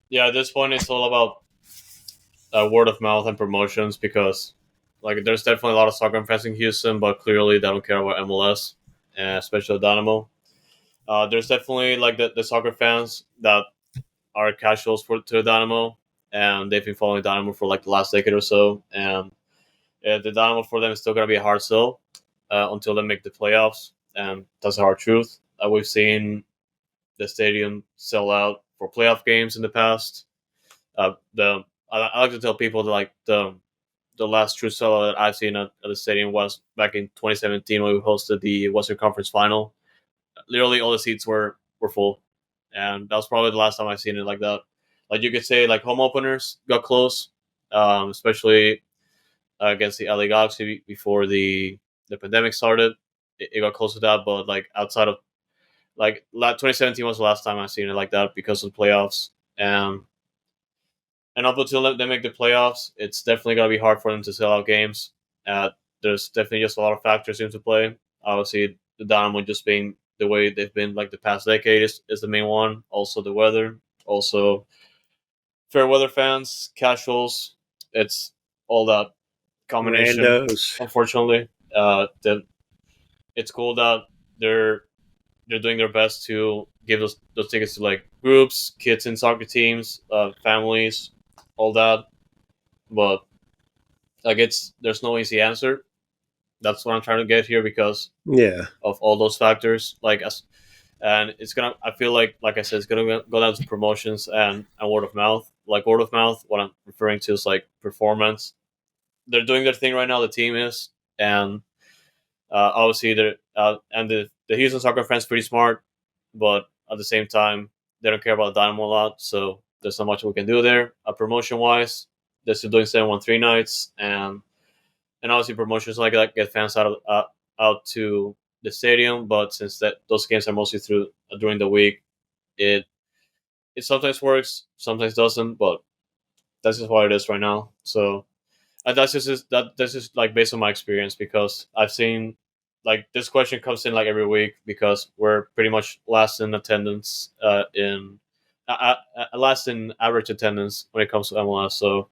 Yeah, at this point, it's all about word of mouth and promotions because, like, there's definitely a lot of soccer fans in Houston, but clearly they don't care about MLS, especially Dynamo. There's definitely like the soccer fans that are casuals to Dynamo, and they've been following Dynamo for like the last decade or so, and the Dynamo for them is still gonna be a hard sell until they make the playoffs, and that's a hard truth. We've seen the stadium sell out for playoff games in the past. The I like to tell people that like the last true sellout that I've seen at the stadium was back in 2017 when we hosted the Western Conference Final. Literally all the seats were full, and that was probably the last time I've seen it like that. Like you could say, like home openers got close, especially against the LA Galaxy before the pandemic started. It got close to that, but like outside of like 2017 was the last time I've seen it like that because of the playoffs. And up until they make the playoffs, it's definitely gonna be hard for them to sell out games. There's definitely just a lot of factors into play. Obviously, the Dynamo just being the way they've been like the past decade is the main one. Also, the weather. Also, fair weather fans, casuals. It's all that combination. Randos. Unfortunately, it's cool that they're they're doing their best to give those tickets to like groups, kids in soccer teams, families, all that. But like there's no easy answer. That's what I'm trying to get here because Yeah. of all those factors. And it's gonna. I feel like I said, it's gonna go down to promotions and word of mouth. Like word of mouth, what I'm referring to is like performance. They're doing their thing right now. The team is, and obviously they're and the Houston soccer fans pretty smart, but at the same time they don't care about Dynamo a lot. So there's not much we can do there. Promotion wise, they're still doing 7-1-3 nights, and obviously promotions like that get fans out to the stadium. But since that those games are mostly through during the week, it it sometimes works, sometimes doesn't. But that's just what it is right now. So that's just like based on my experience because I've seen like this question comes in like every week because we're pretty much last in attendance in last in average attendance when it comes to MLS. So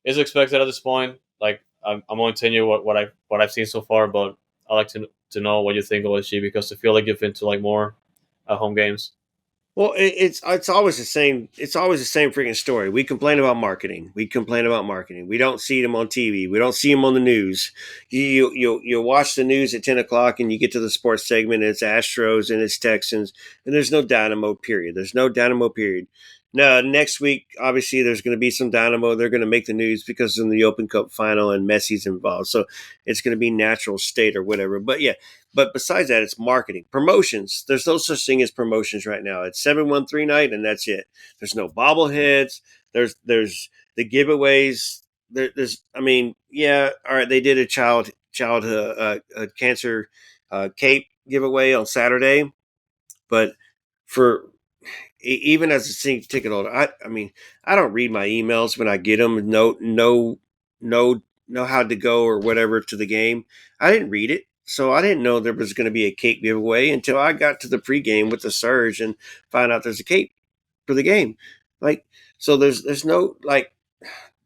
it's expected at this point. Like I'm only telling you what I've seen so far, but I like to know what you think of OSG because I feel like you've been to like more home games. Well, it's always the same. It's always the same freaking story. We complain about marketing. We complain about marketing. We don't see them on TV. We don't see them on the news. You watch the news at 10 o'clock, and you get to the sports segment. And it's Astros and it's Texans, and there's no Dynamo. Period. There's no Dynamo. Period. Now next week, obviously, there's going to be some Dynamo. They're going to make the news because in the Open Cup final and Messi's involved, so it's going to be natural state or whatever. But yeah, but besides that, it's marketing. Promotions. There's no such thing as promotions right now. It's 713 night, and that's it. There's no bobbleheads. There's the giveaways. There's I mean, yeah, all right. They did a childhood cancer cape giveaway on Saturday, but for even as a season ticket holder, I mean, I don't read my emails when I get them. Know how to go or whatever to the game. I didn't read it, so I didn't know there was going to be a cake giveaway until I got to the pregame with the Surge and found out there's a cake for the game. Like, so there's no like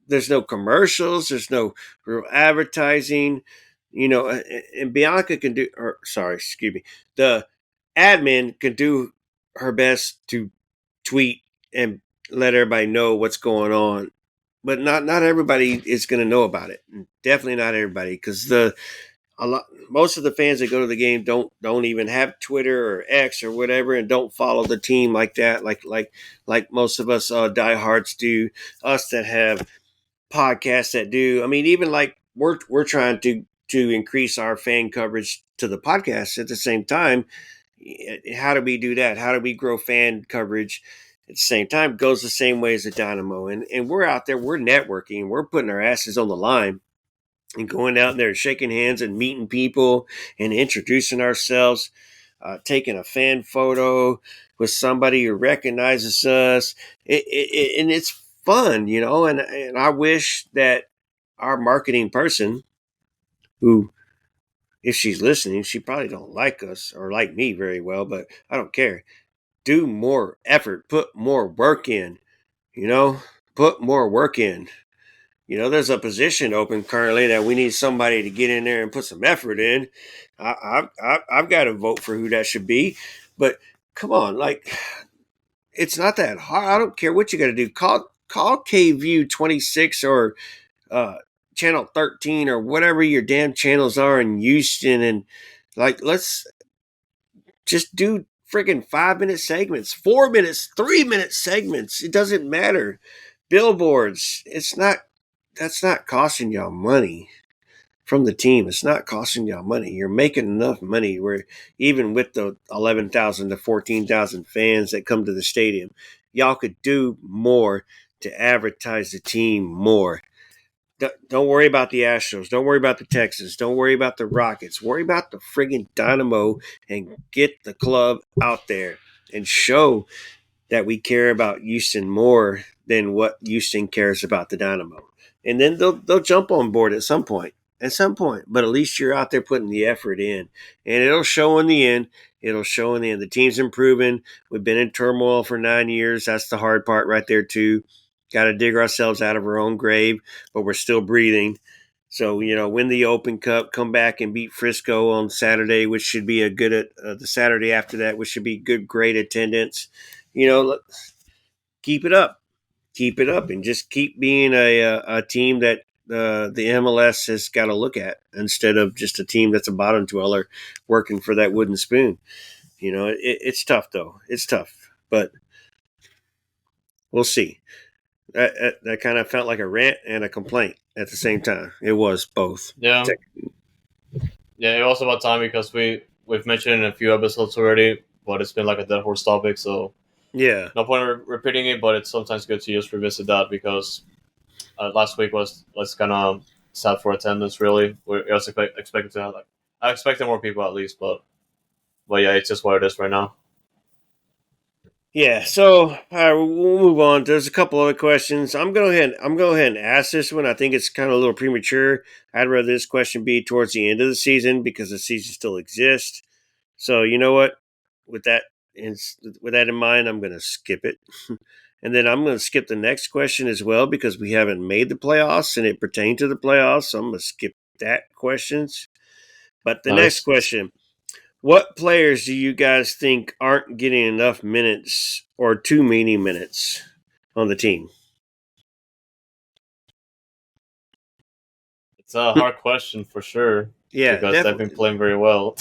there's no commercials, there's no real advertising, and Bianca can do, or sorry, excuse me, the admin can do her best to tweet and let everybody know what's going on, but not everybody is going to know about it. Definitely not everybody, because most of the fans that go to the game don't even have Twitter or X or whatever, and don't follow the team like that, like most of us diehards do. Us that have podcasts that do. I mean, even like we're trying to increase our fan coverage to the podcast at the same time. How do we do that? How do we grow fan coverage at the same time? It goes the same way as the Dynamo, and we're out there, we're networking, we're putting our asses on the line and going out there and shaking hands and meeting people and introducing ourselves, taking a fan photo with somebody who recognizes us. And it's fun, and I wish that our marketing person, who, if she's listening, she probably don't like us or like me very well, but I don't care. Do more effort, put more work in, you know, put more work in. There's a position open currently that we need somebody to get in there and put some effort in. I've got to vote for who that should be, but come on, like, it's not that hard. I don't care what you got to do. Call KView 26 or uh, Channel 13 or whatever your damn channels are in Houston, and like, let's just do freaking 5 minute segments, 4 minutes, 3 minute segments. It doesn't matter. Billboards. That's not costing y'all money from the team. It's not costing y'all money. You're making enough money where even with the 11,000 to 14,000 fans that come to the stadium, y'all could do more to advertise the team more. Don't worry about the Astros. Don't worry about the Texans. Don't worry about the Rockets. Worry about the friggin' Dynamo and get the club out there and show that we care about Houston more than what Houston cares about the Dynamo. And then they'll jump on board at some point. At some point. But at least you're out there putting the effort in. And it'll show in the end. It'll show in the end. The team's improving. We've been in turmoil for 9 years. That's the hard part right there, too. Got to dig ourselves out of our own grave, but we're still breathing. So, win the Open Cup, come back and beat Frisco on Saturday, which should be a good, the Saturday after that, which should be good, great attendance. Keep it up. Keep it up, and just keep being a team that the MLS has got to look at, instead of just a team that's a bottom dweller working for that wooden spoon. It's tough, though. It's tough, but we'll see. That kind of felt like a rant and a complaint at the same time. It was both. Yeah, yeah. It was about time because we've mentioned it in a few episodes already, but it's been like a dead horse topic, so Yeah. no point in repeating it. But it's sometimes good to just revisit that because last week was kind of sad for attendance. Really, I was expecting to have I expected more people at least, but yeah, it's just what it is right now. Yeah, so all right, we'll move on. There's a couple other questions. I'm go ahead and ask this one. I think it's kind of a little premature. I'd rather this question be towards the end of the season because the season still exists. So you know what? With that in with that in mind, I'm going to skip it, and then I'm going to skip the next question as well because we haven't made the playoffs and it pertained to the playoffs. So I'm going to skip that questions. But the next Nice. question: What players do you guys think aren't getting enough minutes or too many minutes on the team? It's a hard question for sure Yeah, because they've been definitely. playing very well.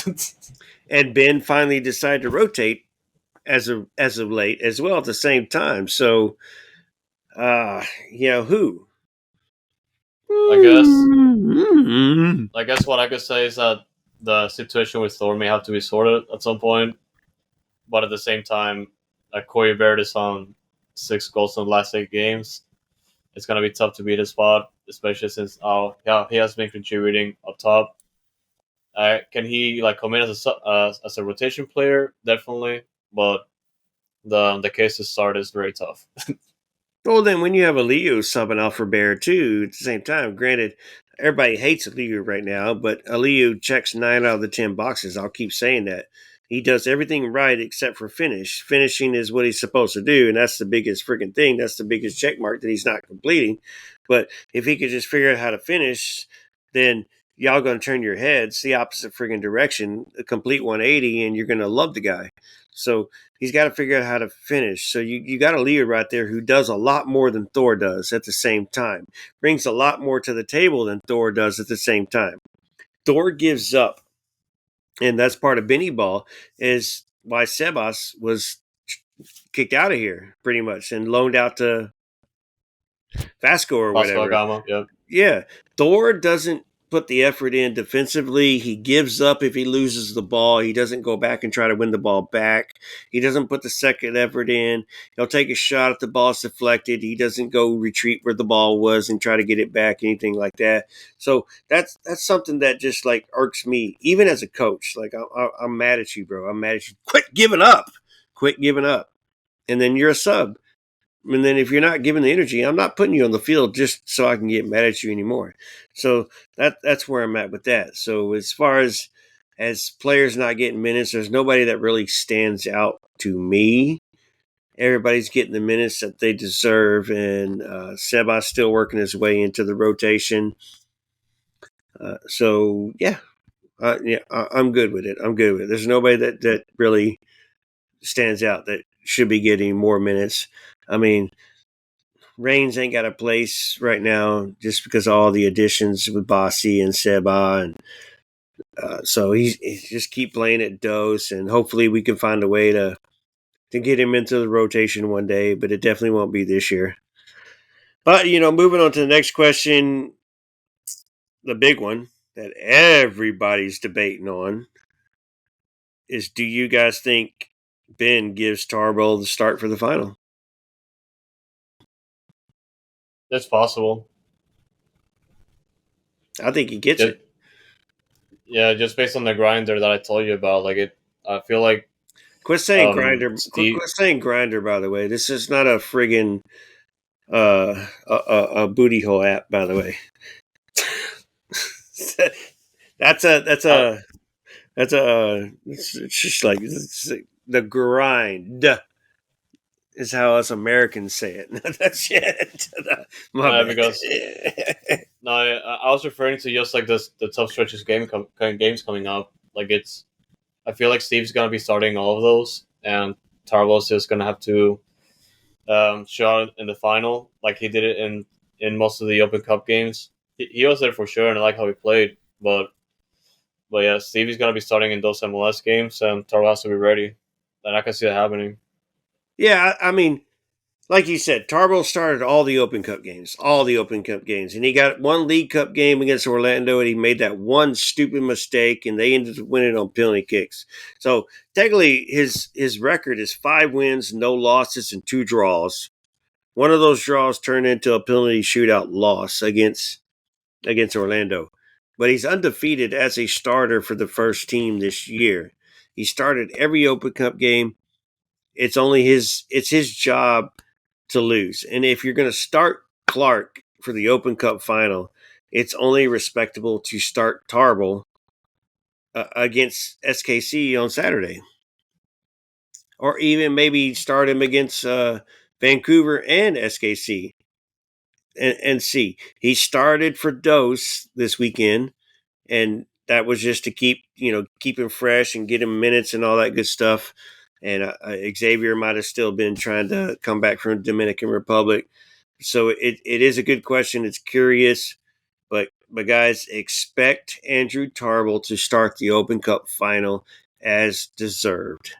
And Ben finally decided to rotate as of late as well at the same time. So, who? I guess Mm-hmm. I guess what I could say is that the situation with Thor may have to be sorted at some point, but at the same time, Corey Baird is on 6 goals in the last 8 games. It's gonna be tough to beat his spot, especially since yeah, he has been contributing up top. Can he come in as a rotation player? Definitely, but the case to start is very tough. Well, then when you have a Leo subbing out for Bear too, at the same time, granted, everybody hates Leo right now, but Leo checks 9 out of the 10 boxes. I'll keep saying that. He does everything right except for finish. Finishing is what he's supposed to do, and that's the biggest freaking thing. That's the biggest check mark that he's not completing. But if he could just figure out how to finish, then y'all going to turn your heads the opposite freaking direction, a complete 180, and you're going to love the guy. So he's got to figure out how to finish. So you got a leader right there who does a lot more than Thor does at the same time, brings a lot more to the table than Thor does at the same time. Thor gives up, and that's part of Benny Ball, is why Sebas was kicked out of here pretty much and loaned out to Vasco or Pascal whatever. Gama, yep. Yeah, Thor doesn't put the effort in defensively. He gives up if he loses the ball. He doesn't go back and try to win the ball back. He doesn't put the second effort in. He'll take a shot if the ball's deflected. He doesn't go retreat where the ball was and try to get it back, anything like that. So that's something that just like irks me, even as a coach. Like I'm mad at you, bro. I'm mad at you. Quit giving up. Quit giving up. And then you're a sub. And then if you're not giving the energy, I'm not putting you on the field just so I can get mad at you anymore. So that's where I'm at with that. So as far as players not getting minutes, there's nobody that really stands out to me. Everybody's getting the minutes that they deserve, and Seba's still working his way into the rotation. So I'm good with it. I'm good with it. There's nobody that really stands out that should be getting more minutes. I mean, Reigns ain't got a place right now just because of all the additions with Bossy and Seba, and so he just keep playing at dose, and hopefully we can find a way to get him into the rotation one day, but it definitely won't be this year. But moving on to the next question, the big one that everybody's debating on is: do you guys think Ben gives Tarbell the start for the final? It's possible. I think he gets Just, it. yeah, just based on the grinder that I told you about, I feel like Quit saying grinder. Steve. Quit saying grinder. By the way, this is not a friggin' a booty hole app. By the way, that's a Uh, it's just like the grind is how us Americans say it. That shit. My because bad. no, I was referring to just like the tough stretches games coming up. I feel like Steve's gonna be starting all of those, and Tarlos is gonna have to show out in the final, like he did it in most of the Open Cup games. He was there for sure, and I like how he played. But yeah, Stevie's gonna be starting in those MLS games, and Tarlos has to be ready. And I can see that happening. Yeah, I mean, like you said, Tarbell started all the Open Cup games, and he got one League Cup game against Orlando, and he made that one stupid mistake, and they ended up winning on penalty kicks. So technically, his record is 5 wins, no losses, and 2 draws. One of those draws turned into a penalty shootout loss against Orlando, but he's undefeated as a starter for the first team this year. He started every Open Cup game. It's his job to lose. And if you're going to start Clark for the Open Cup final, it's only respectable to start Tarbell against SKC on Saturday, or even maybe start him against Vancouver and SKC. And see, he started for Dose this weekend, and that was just to keep him fresh and get him minutes and all that good stuff. And Xavier might have still been trying to come back from the Dominican Republic. So it is a good question. It's curious, but guys, expect Andrew Tarble to start the Open Cup final as deserved.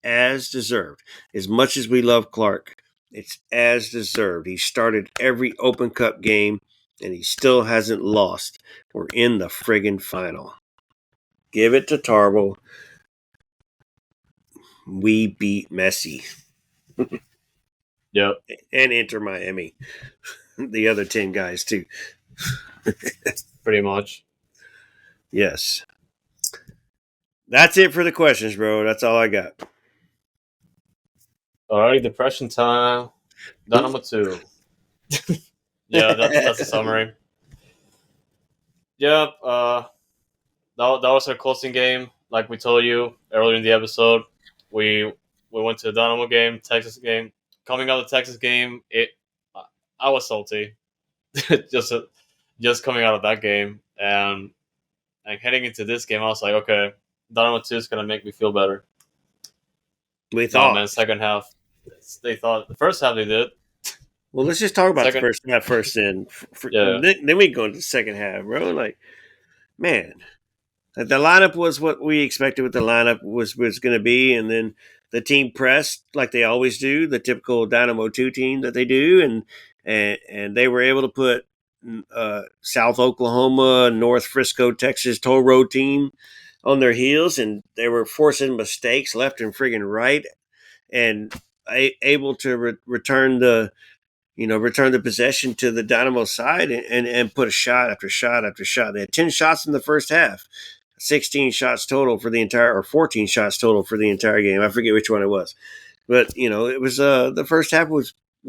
As deserved. As much as we love Clark, it's as deserved. He started every Open Cup game, and he still hasn't lost. We're in the friggin' final. Give it to Tarble. We beat Messi. Yep. And Inter Miami. The other 10 guys, too. Pretty much. Yes. That's it for the questions, bro. That's all I got. Alrighty, depression time. Dynamo 2. Yeah, that's the summary. Yep. That was our closing game. Like we told you earlier in the episode, we went to the Dynamo game, Texas game. Coming out of the Texas game, I was salty. just coming out of that game and heading into this game, I was like, okay, Dynamo 2 is gonna make me feel better. We thought. Man, second half, they thought. The first half they did. Well, let's just talk about the first half first. Then we go into the second half, bro. Like, man, the lineup was what we expected. What the lineup was going to be, and then the team pressed like they always do, the typical Dynamo 2 team that they do, and they were able to put South Oklahoma, North Frisco, Texas toll road team on their heels, and they were forcing mistakes left and friggin' right, and able to return the possession to the Dynamo side and put a shot after shot after shot. They had 10 shots in the first half, 16 shots total for the entire, or 14 shots total for the entire game. I forget which one it was, but it was the first half we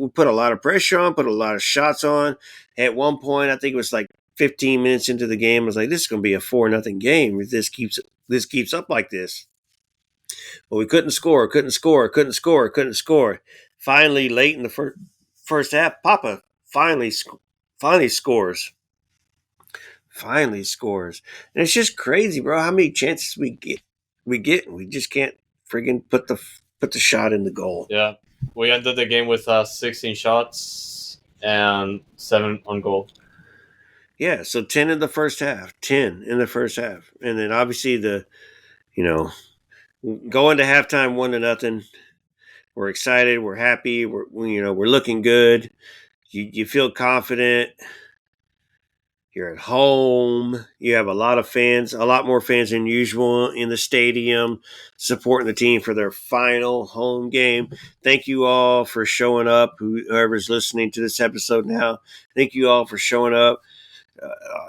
put a lot of pressure on, put a lot of shots on. At one point, I think it was like 15 minutes into the game, I was like, this is going to be a 4-0 game if this keeps up like this. But we couldn't score. Finally, late in the first half, Papa finally scores. Finally scores. And it's just crazy, bro, how many chances we get. We just can't friggin' put the shot in the goal. Yeah. We ended the game with 16 shots and 7 on goal. Yeah, so 10 in the first half. 10 in the first half. And then obviously going to halftime 1-0. We're excited. We're happy. We're looking good. You feel confident. You're at home. You have a lot more fans than usual in the stadium, supporting the team for their final home game. Thank you all for showing up. Whoever's listening to this episode now, thank you all for showing up.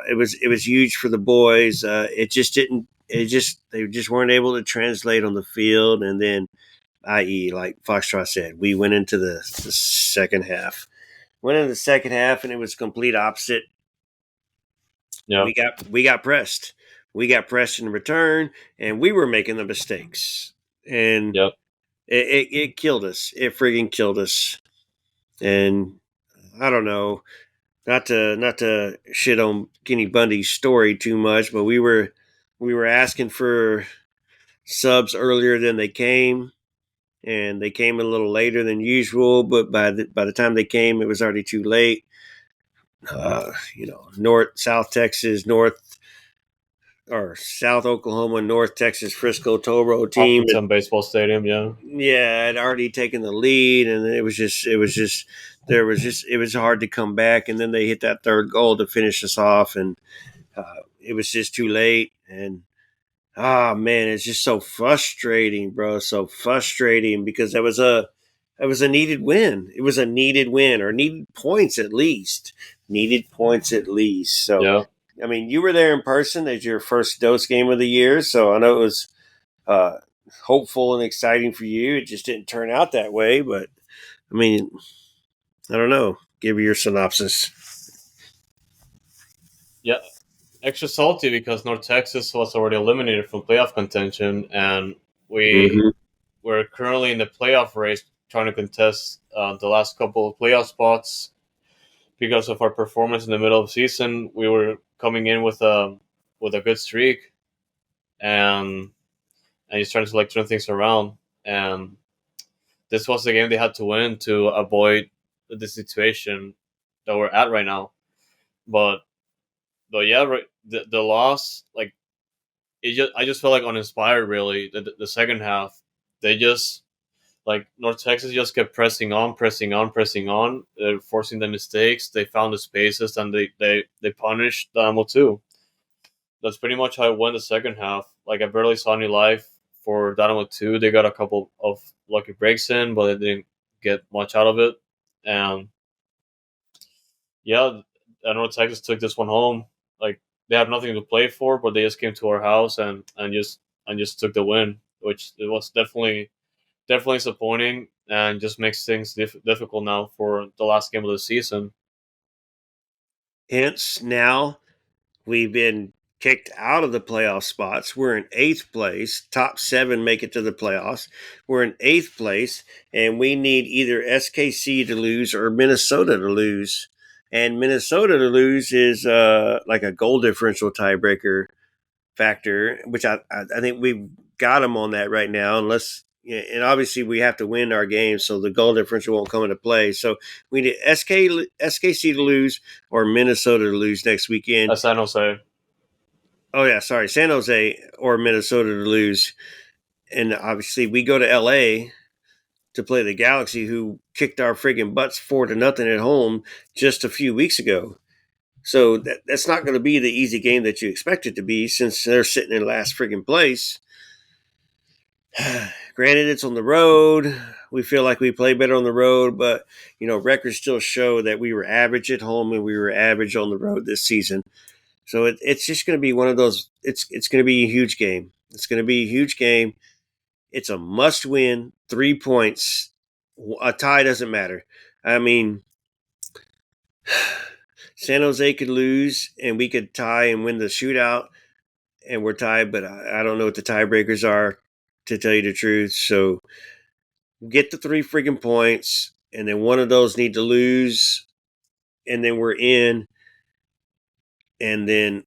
It was huge for the boys. They just weren't able to translate on the field, and then, i.e., like Foxtrot said, we went into the second half. Went into the second half, and it was complete opposite. Yeah. We got pressed. We got pressed in return, and we were making the mistakes. And yep. it killed us. It friggin' killed us. And I don't know, not to shit on Kenny Bundy's story too much, but we were asking for subs earlier than they came, and they came a little later than usual. But by the time they came, it was already too late. South Texas, South Oklahoma, North Texas, Frisco toll road team. Some baseball stadium, yeah. Yeah, had already taken the lead, and it was hard to come back. And then they hit that third goal to finish us off, and it was just too late. And man, it's just so frustrating, bro. So frustrating, because it was a needed win. It was a needed win, or needed points at least. So, yeah. I mean, you were there in person as your first dose game of the year, so I know it was hopeful and exciting for you. It just didn't turn out that way, but I mean, I don't know. Give me your synopsis. Yeah, extra salty because North Texas was already eliminated from playoff contention, and we're currently in the playoff race trying to contest the last couple of playoff spots. Because of our performance in the middle of the season, we were coming in with a with a good streak, and he's trying to like turn things around. And this was the game they had to win to avoid the situation that we're at right now. But yeah, right, the loss, like I just felt like uninspired. Really, the second half, they just like North Texas just kept pressing on, pressing on, pressing on, forcing the mistakes. They found the spaces and they punished Dynamo too. That's pretty much how it went the second half. Like I barely saw any life for Dynamo 2. They got a couple of lucky breaks in, but they didn't get much out of it. And yeah, North Texas took this one home. Like they have nothing to play for, but they just came to our house and just took the win, which it was definitely disappointing and just makes things difficult now for the last game of the season. Hence, now we've been kicked out of the playoff spots. We're in eighth place. Top seven make it to the playoffs. We're in eighth place, and we need either SKC to lose or Minnesota to lose. And Minnesota to lose is like a goal differential tiebreaker factor, which I think we've got them on that right now, unless. And obviously, we have to win our game, so the goal differential won't come into play. So we need SKC to lose or Minnesota to lose next weekend. San Jose. Oh yeah, sorry, San Jose or Minnesota to lose, and obviously we go to LA to play the Galaxy, who kicked our friggin' butts 4-0 at home just a few weeks ago. So that's not going to be the easy game that you expect it to be, since they're sitting in last friggin' place. Granted, it's on the road. We feel like we play better on the road, but records still show that we were average at home and we were average on the road this season. So it's just going to be one of those. It's going to be a huge game. It's going to be a huge game. It's a must-win. 3 points. A tie doesn't matter. I mean, San Jose could lose and we could tie and win the shootout, and we're tied. But I don't know what the tiebreakers are, to tell you the truth. So get the 3 freaking points, and then one of those need to lose, and then we're in. And then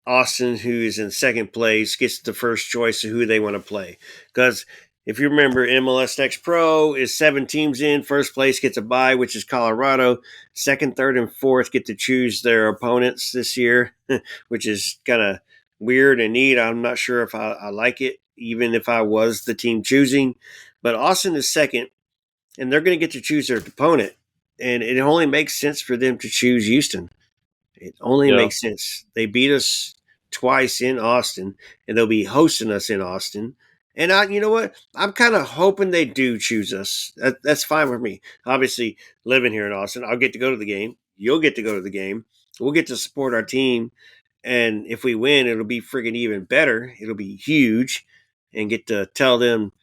Austin, who is in second place, gets the first choice of who they want to play. Because if you remember, MLS Next Pro is 7 teams in. First place gets a bye, which is Colorado. Second, third, and fourth get to choose their opponents this year, which is kind of weird and neat. I'm not sure if I like it, even if I was the team choosing. But Austin is second, and they're going to get to choose their opponent. And it only makes sense for them to choose Houston. It only Yeah. makes sense. They beat us twice in Austin, and they'll be hosting us in Austin. And you know what? I'm kind of hoping they do choose us. That's fine with me. Obviously, living here in Austin, I'll get to go to the game. You'll get to go to the game. We'll get to support our team. And if we win, it'll be friggin' even better. It'll be huge. And get to tell them,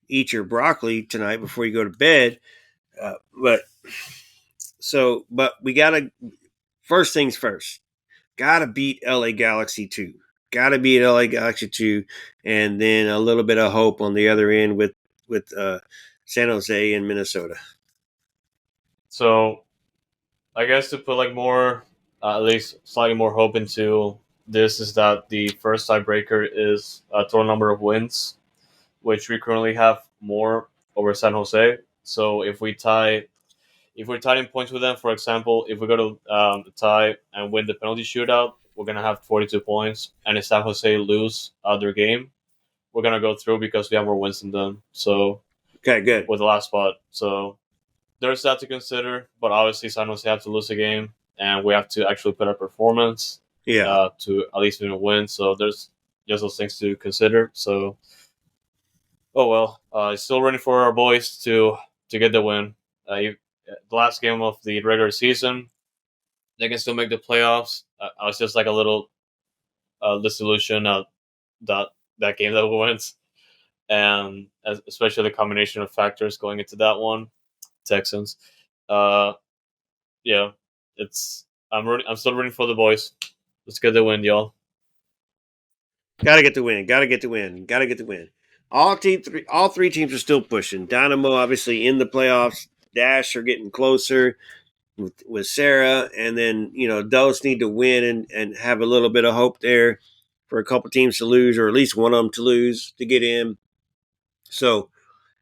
eat your broccoli tonight before you go to bed. But we got to, first things first, got to beat LA Galaxy 2. Got to beat LA Galaxy 2, and then a little bit of hope on the other end with San Jose and Minnesota. So I guess to put like more, at least slightly more hope into this is that the first tiebreaker is a total number of wins, which we currently have more over San Jose. So if we're tied in points with them, for example, if we go to tie and win the penalty shootout, we're gonna have 42 points. And if San Jose lose their game, we're gonna go through because we have more wins than them. So Okay, good. with the last spot, so there's that to consider. But obviously, San Jose have to lose a game, and we have to actually put a performance Yeah, to at least even win. So there's just those things to consider. So oh well, still running for our boys to get the win. The last game of the regular season, they can still make the playoffs. I was just like a little disillusioned that that game that we went, and especially the combination of factors going into that one, Texans. Uh, yeah, it's I'm still rooting for the boys. Let's get the win, y'all. gotta get the win. Gotta get the win. Gotta get the win. All three teams are still pushing. Dynamo obviously in the playoffs. Dash are getting closer with Sarah, and then those need to win and have a little bit of hope there. for a couple teams to lose, or at least one of them to lose to get in. So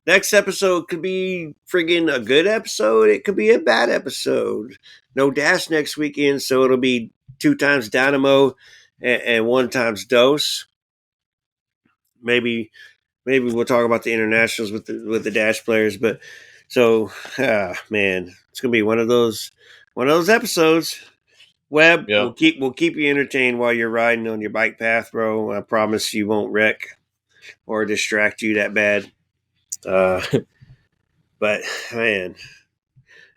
next episode could be friggin' a good episode. It could be a bad episode. No Dash next weekend, so it'll be 2 times Dynamo and 1 times Dose. Maybe we'll talk about the internationals with the Dash players. But so, man, it's gonna be one of those episodes. Webb, Yeah. we'll keep you entertained while you're riding on your bike path, bro. I promise you won't wreck or distract you that bad. But man,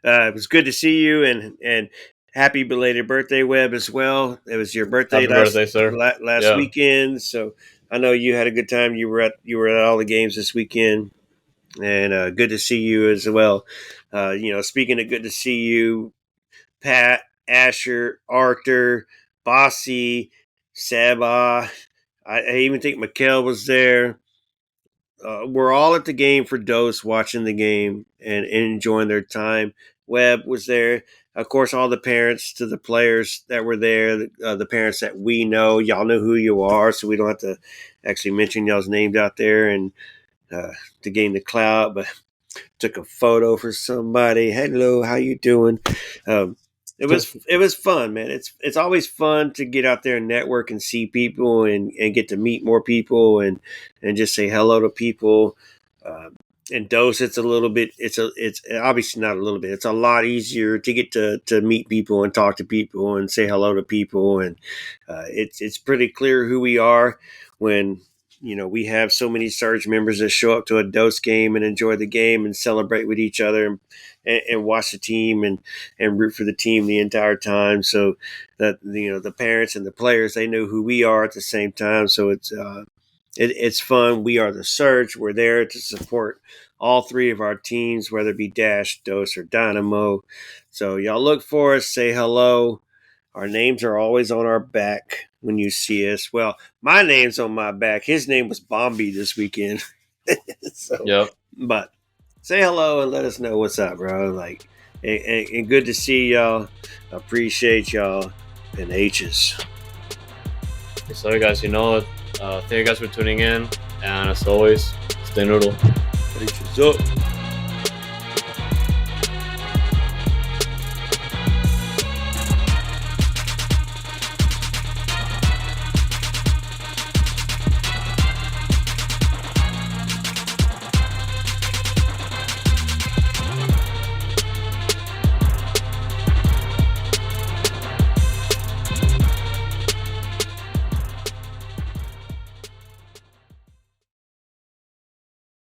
it was good to see you, and happy belated birthday, Webb, as well. It was your birthday birthday, sir. last weekend, so I know you had a good time. You were at all the games this weekend, and good to see you as well. Speaking of good to see you, Pat, Asher, Arthur, Bossy, Saba. I even think Mikkel was there. We're all at the game for Dose, watching the game and enjoying their time. Webb was there. Of course, all the parents to the players that were there, the parents that we know, y'all know who you are, so we don't have to actually mention y'all's names out there and to gain the clout. But took a photo for somebody. Hello, how you doing? It was fun, man. It's always fun to get out there and network and see people and get to meet more people and just say hello to people. And Dose, it's obviously not a little bit. It's a lot easier to get to meet people and talk to people and say hello to people. And it's pretty clear who we are when we have so many Surge members that show up to a Dose game and enjoy the game and celebrate with each other and watch the team and root for the team the entire time. So that the parents and the players, they know who we are at the same time. So it's fun. We are the Surge. We're there to support all 3 of our teams, whether it be Dash, Dose, or Dynamo. So y'all look for us, say hello. Our names are always on our back when you see us. Well, my name's on my back. His name was Bombi this weekend. So, Yep. But say hello and let us know what's up, bro. And good to see y'all. Appreciate y'all. And H's. So, guys, thank you guys for tuning in. And as always, stay noodle. H's up.